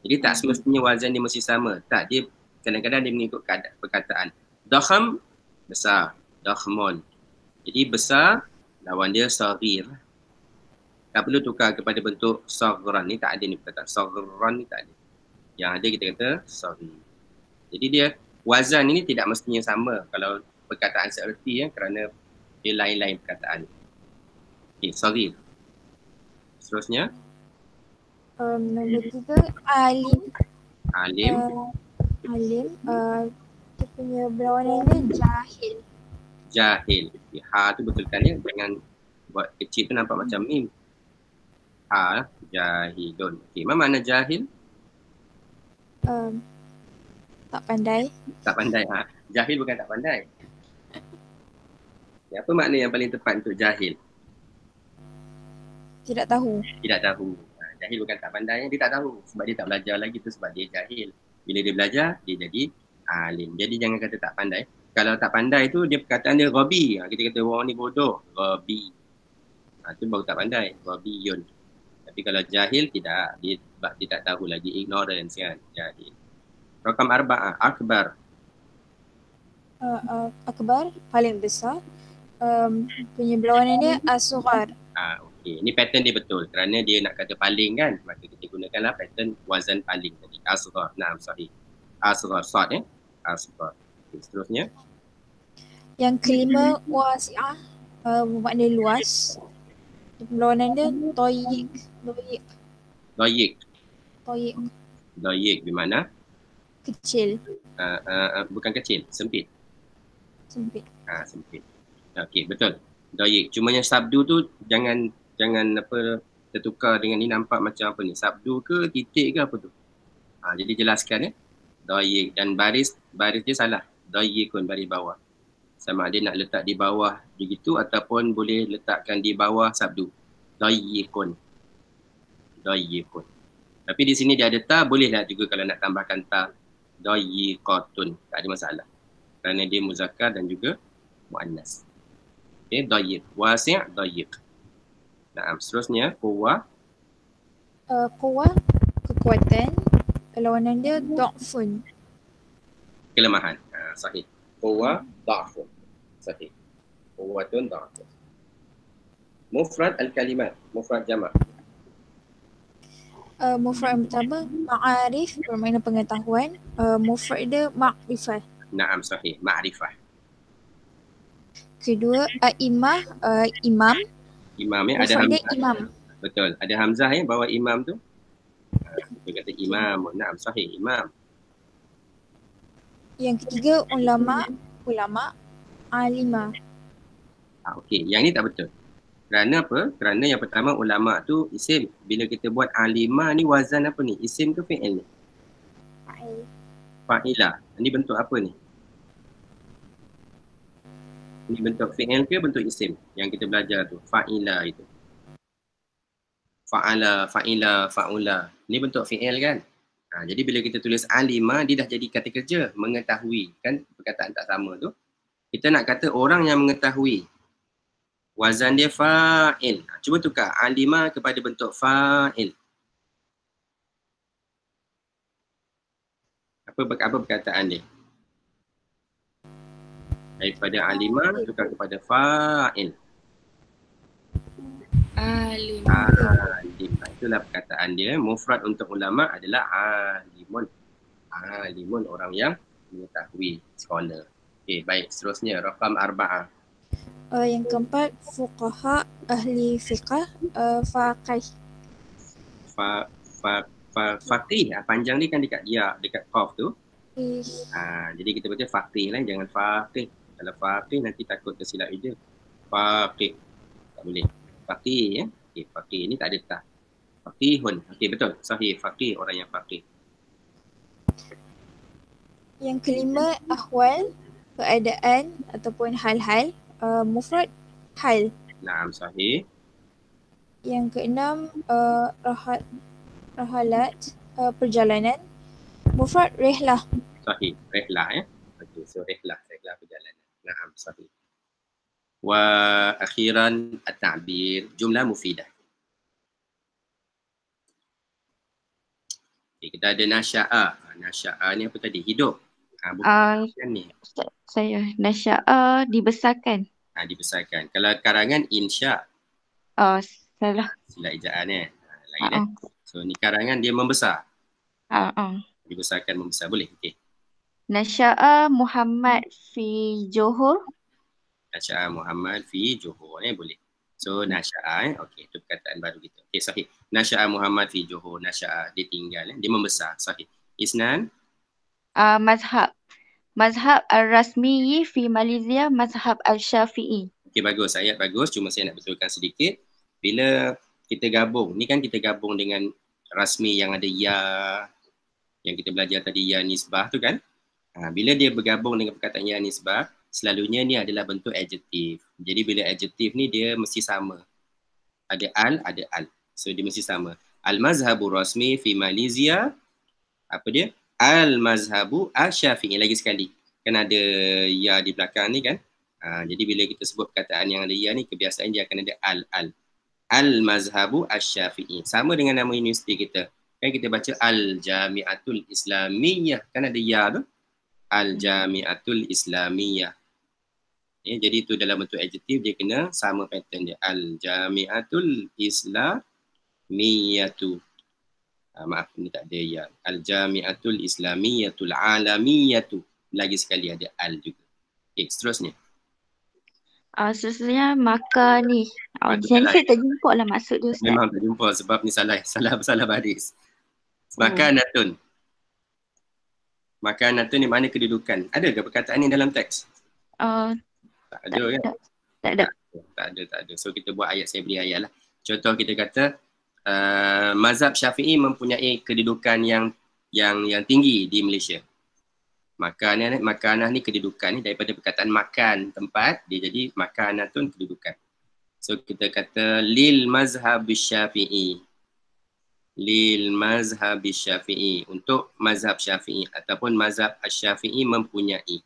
Jadi tak semestinya wazan dia mesti sama. Tak, dia kadang-kadang dia mengikut perkataan. Doham besar, dohmon. Jadi besar lawan dia saghir. Tak perlu tukar kepada bentuk saghran ni, tak ada ni perkataan. Saghran ni tak ada. Yang ada kita kata saghir. Jadi dia wazan ini tidak mestinya sama kalau perkataan seerti ya, kerana dia lain-lain perkataan. Okey, saghir. Seterusnya, Nombor 3 alim. alim. Alim. Dia punya berlawanan dia jahil. Jahil. Okay, ha tu betulkan ya. Jangan buat kecil tu nampak macam mim. Ha, jahilun. Okay, apa makna jahil? Tak pandai. Tak pandai. Ha. Jahil bukan tak pandai. Okay, apa makna yang paling tepat untuk jahil? Tidak tahu. Tidak tahu. Ha, jahil bukan tak pandai, dia tak tahu. Sebab dia tak belajar lagi tu, sebab dia jahil. Bila dia belajar, dia jadi alim. Jadi jangan kata tak pandai. Kalau tak pandai tu, dia perkataan dia Rabi. Ha, kita kata orang ni bodoh. Rabi. Ha, tu baru tak pandai. Rabiyun. Tapi kalau jahil, tidak. Dia tak tahu lagi. Ignorance kan. Jahil. Rakam arba'ah. Akbar. Akbar paling besar. Punya berlawanan dia asghar. Okey. Ini pattern dia betul. Kerana dia nak kata paling kan. Maka kita gunakanlah pattern wazan paling tadi. Asghar. Naam, sahih. Asghar. Sad ya. Asghar. Okay, seterusnya. Yang kelima wasi'ah. Bermakna luas. Berlawanan dia toyik. Dayik. Toyik. Dayik bermakna Kecil. bukan kecil. Sempit. Sempit. Sempit. Okey, betul. Dayik. Cuma yang sabdu tu jangan apa tertukar dengan ni, nampak macam apa ni. Sabdu ke titik ke apa tu. Jadi jelaskan ya. Dayik. Dan baris dia salah. Dayikun, baris bawah. Sama ada nak letak di bawah begitu ataupun boleh letakkan di bawah sabdu. Dayikun. Dayikun. Tapi di sini dia ada ta, bolehlah juga kalau nak tambahkan ta. Dayikotun. Tak ada masalah. Kerana dia muzakkar dan juga muannas. Okey, dayik. Wasi' dayik. Nah, seterusnya quwwah. Quwwah kekuatan. Perlawanan dia dha'fun. Kelemahan. Sahih. Quwwah dha'fun. Sahih. Quwwatun dha'fun. Mufrad al-kalimat. Mufrad jamak. Mufrad yang pertama ma'arif bermakna pengetahuan. Mufrad dia ma'rifah. Naam, sahih. Ma'rifah. Kedua a'imah, imam. Imam ya, ada Mufrad dia hamzah. imam. Betul. Ada hamzah ya bawah imam tu. Kita kata imam. Naam, sahih. Imam. Yang ketiga ulama, alimah. Okey, yang ni tak betul. Kerana apa? Kerana yang pertama ulama tu isim. Bila kita buat alimah ni wazan apa ni? Isim ke fi'il ni? Fa'ilah. Ini bentuk apa ni? Ini bentuk fi'il ke bentuk isim yang kita belajar tu? Fa'ilah itu. Fa'ala, fa'ila, fa'ula. Ini bentuk fi'il kan? Jadi bila kita tulis alimah, dia dah jadi kata kerja. Mengetahui. Kan perkataan tak sama tu. Kita nak kata orang yang mengetahui. Wazan dia fa'il. Cuba tukar alimah kepada bentuk fa'il. Apa perkataan dia? Daripada alimah tukar kepada fa'il. Alimah. Itulah perkataan dia. Mufrad untuk ulama adalah alimun. Alimun, orang yang mengetahui, scholar. Okey, baik. Seterusnya rakam arba'ah. Yang keempat fuqaha, ahli fiqh, faqih. Faqih. Panjang ni kan dekat ya, dekat qaf tu. Jadi kita baca faqih lah, jangan faqih. Kalau faqih nanti takut tersilap ida. Faqih. Tak boleh. Faqih ya. Okey, faqih ni tak ada tak. Faqihun. Okey, betul. Sahih. Faqih, orang yang faqih. Yang kelima ahwal, keadaan ataupun hal-hal. Mufrad hal. Naam, sahih. Yang keenam rahalat, perjalanan. Mufrad rihlah. Sahih. Rihlah ya. Okey, so rihlah perjalanan. Naam, sahih. Wa akhiran at-ta'bir, jumlah mufidah. Okay, kita ada nasya'a. Nasya'a ni apa tadi? Hidup. Bukan ni. Saya nasya'a dibesarkan. Dibesarkan. Kalau karangan insya. Salah. Sila ejaan lain So ni karangan dia membesar. Dibesarkan, membesar. Boleh? Okey. Nasya'a Muhammad fi Johor. Nasya'a Muhammad fi Johor. Boleh. So nasya'a, okey, itu perkataan baru kita. Okey, sahih. Nasya'a Muhammad fi Johor, nasya'a dia tinggal, dia membesar, sahih. Isnan, Mazhab al-rasmi fi Malaysia mazhab al-Syafi'i. okey bagus, ayat bagus, cuma saya nak betulkan sedikit. Bila kita gabung, ni kan kita gabung dengan rasmi yang ada ya, yang kita belajar tadi ya nisbah tu kan. Bila dia bergabung dengan perkataan ya nisbah, selalunya ni adalah bentuk adjektif. Jadi bila adjektif ni dia mesti sama. Ada al. So dia mesti sama. Al-mazhabu rasmi fi Malaysia, apa dia? Al-mazhabu al-Syafi'i, lagi sekali. Kan ada ya di belakang ni kan. Jadi bila kita sebut perkataan yang ada ya ni, kebiasaan dia akan ada al. Al-mazhabu al-Syafi'i. Sama dengan nama universiti kita. Kan kita baca Al-Jami'atul Islamiyah. Kan ada ya tu. Al-Jami'atul Islamiyah. Ya, jadi itu dalam bentuk adjektif dia kena sama pattern dia. Al-Jami'atul Islamiyatu. Maaf, ni tak ada ya. Al-Jami'atul Islamiyatul Alamiyatu. Lagi sekali ada al juga. Okay, seterusnya. Seterusnya maka ni. Saya tak jumpa lah maksud dia Ustaz. Memang tak jumpa sebab ni salah baris. Makanatun. Makanatun ni mana kedudukan? Ada ke perkataan ni dalam teks? Tak ada kan? Tak ada. So kita buat ayat, saya beri ayat lah. Contoh kita kata mazhab Syafi'i mempunyai kedudukan yang tinggi di Malaysia. Makanah ni kedudukan ni daripada perkataan makan, tempat, dia jadi makanatun kedudukan. So kita kata lil mazhab Syafi'i. Lil mazhab Syafi'i, untuk mazhab Syafi'i ataupun mazhab Syafi'i mempunyai.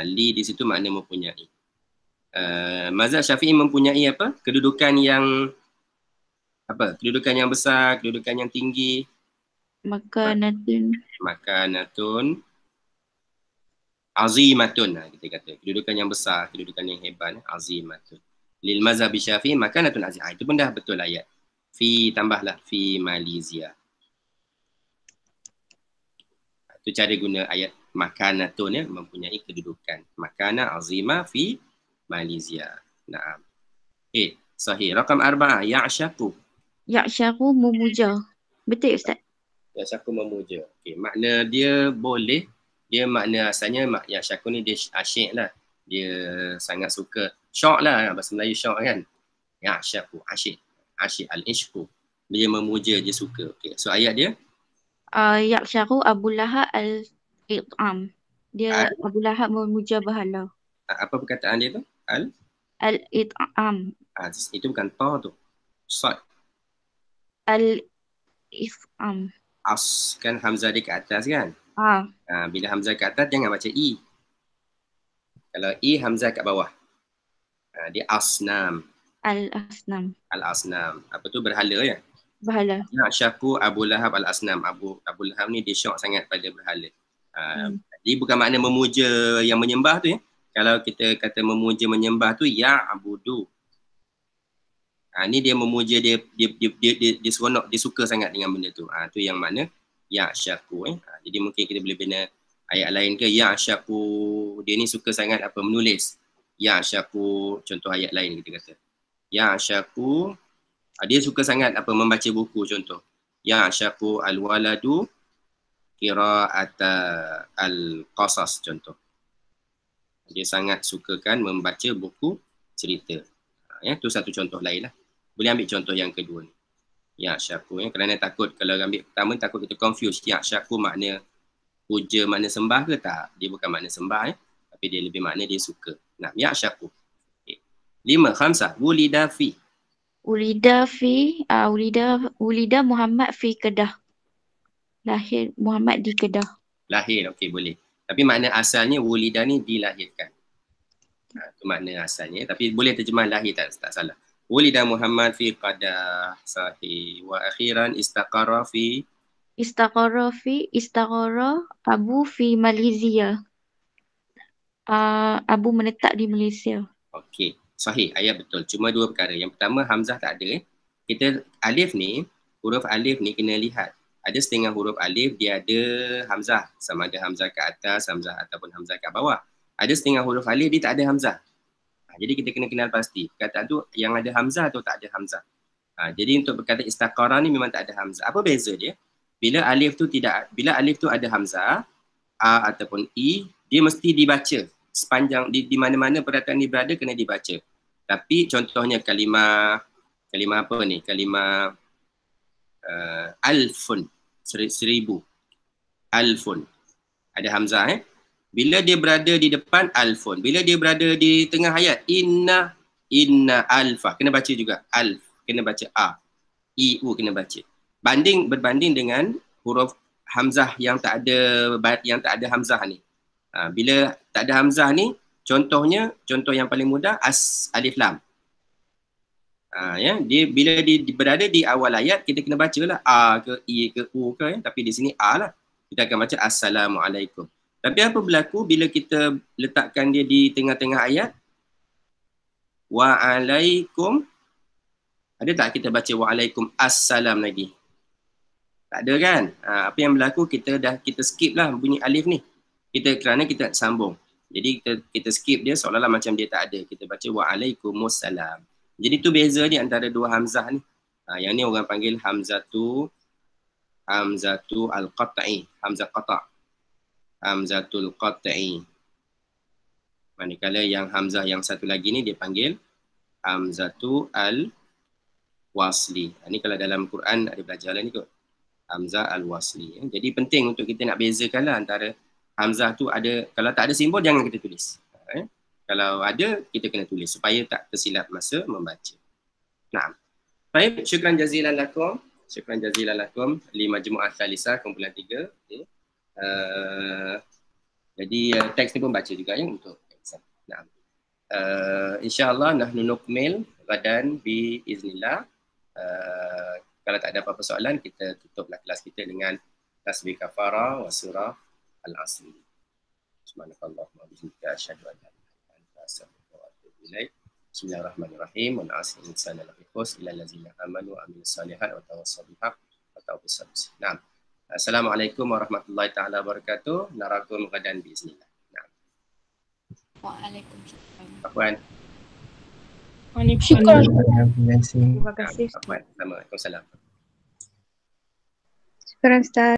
Li di situ makna mempunyai. Mazhab Syafi'i mempunyai apa? Kedudukan yang apa? Kedudukan yang besar, kedudukan yang tinggi. Makanatun azimatun. Kita kata kedudukan yang besar, kedudukan yang hebat, azimatun. Lil mazhab Syafi'i makanatun azimah. Itu pun dah betul ayat. Fi tambahlah fi Malaysia. Itu cara guna ayat makanatun ya, mempunyai kedudukan. Makana azimah fi Malaysia. Naam. Sahih. Rakam 4, ya'syaku. Ya'syaku memuja. Betul Ustaz? Ya'syaku memuja. Makna dia boleh. Dia makna asalnya ya'syaku ni dia asyik lah. Dia sangat suka. Syok lah, bahasa Melayu syok kan. Ya'syaku, asyik. Asyik al-ishku. Dia memuja, dia suka. So ayat dia? Ya'syaku Abu Lahab al-It'am. Dia Abu Lahab memuja berhala. Apa perkataan dia tu? Al-It'am. Itu bukan ta tu. Sad. Al-It'am. Kan hamzah dia ke atas kan? Bila hamzah ke atas jangan baca i. Kalau i hamzah kat bawah. Dia asnam. Al-Asnam. Al-Asnam. Apa tu, berhala ya? Berhala. Syaku Abu Lahab al-Asnam. Abu Lahab ni dia syok sangat pada berhala. Jadi bukan makna memuja yang menyembah tu ya. Kalau kita kata memuja menyembah tu ya'budu. Ni dia memuja, dia seronok, dia suka sangat dengan benda tu. Tu yang mana ya'syaku. Jadi mungkin kita boleh bina ayat lain ke, ya'syaku dia ni suka sangat apa, menulis. Ya'syaku, contoh ayat lain kita kata. Ya'syaku dia suka sangat apa, membaca buku contoh. Ya'syaku al-waladu qira'ata al-qasas contoh. Dia sangat sukakan membaca buku cerita. Tu satu contoh lain lah. Boleh ambil contoh yang kedua ni. Ya'syaku kerana takut kalau ambil pertama takut kita confuse. Ya'syaku makna puja, makna sembah ke tak? Dia bukan makna sembah tapi dia lebih makna dia suka. Ya'syaku. 5. Wulida fi. Wulida Muhammad fi Kedah. Lahir Muhammad di Kedah. Lahir, okey boleh. Tapi makna asalnya wulida ni dilahirkan. Itu makna asalnya. Tapi boleh terjemah lahir, tak salah. Wulida Muhammad fi Kedah. Sahih. Wa akhiran istaqara Abu fi Malaysia. Abu menetap di Malaysia. Okey. Sahih, ayat betul. Cuma dua perkara. Yang pertama, hamzah tak ada. Kita alif ni, huruf alif ni kena lihat. Ada setengah huruf alif, dia ada hamzah. Sama ada hamzah ke atas, hamzah ataupun hamzah ke bawah. Ada setengah huruf alif, dia tak ada hamzah. Jadi kita kena kenal pasti perkataan tu yang ada hamzah atau tak ada hamzah. Jadi untuk perkataan istaqara ni memang tak ada hamzah. Apa beza dia? Bila alif tu ada hamzah, a ataupun i, dia mesti dibaca sepanjang di mana-mana perkataan ni berada kena dibaca. Tapi contohnya kalimah apa ni? Kalimah alfun, 1000. Alfun. Ada hamzah Bila dia berada di depan alfun, bila dia berada di tengah ayat inna alfa, kena baca juga alf, kena baca a, i u kena baca. Berbanding dengan huruf hamzah yang tak ada hamzah ni. Bila tak ada hamzah ni, contoh yang paling mudah alif lam. Dia bila dia berada di awal ayat, kita kena bacalah a ke i ke u ke, tapi di sini a lah. Kita akan baca assalamualaikum. Tapi apa berlaku bila kita letakkan dia di tengah-tengah ayat? Wa'alaikum. Ada tak kita baca wa'alaikum assalam lagi? Tak ada kan? Apa yang berlaku, kita skip lah bunyi alif ni. Kerana kita sambung. Jadi kita skip dia seolah-olah macam dia tak ada. Kita baca wa'alaikumussalam. Jadi tu beza di antara dua hamzah ni. Yang ni orang panggil hamzatu al-qat'i, hamzah qata'. Hamzatul qat'i. Manakala yang hamzah yang satu lagi ni dia panggil hamzatu al-wasli. Ini kalau dalam Quran ada pelajaran ni kot. Hamzah al-wasli. Jadi penting untuk kita nak bezakanlah antara hamzah tu ada, kalau tak ada simbol jangan kita tulis. Kalau ada kita kena tulis supaya tak tersilap masa membaca. Naam. Baik, syukran jazilan lakum. Syukran jazilan lakum li majmu'ah thalithah kumpulan 3. Okay. Jadi teks ni pun baca juga untuk exam. Nah, insyaAllah nahnu nukmil gadan bi iznillah. Kalau tak ada apa-apa soalan, kita tutuplah kelas kita dengan tasbih kafara wa surah al-asr. Subhanakallahumma wa bihamdika asyhadu an la ilaha illa anta astaghfiruka wa atubu ilaik. Bismillahirrahmanirrahim. Wa na'asir insana lafi khusr illa allazina amanu wa amilus solihat wa tawassaw bil haqq wa tawassaw bis sabr. Nah. Assalamualaikum warahmatullahi taala wabarakatuh. Narakum gadan biiznillah. Waalaikumsalam. Afwan. Waalaikumsalam. Terima kasih. Afwan. Assalamualaikum. Syukran Ustaz.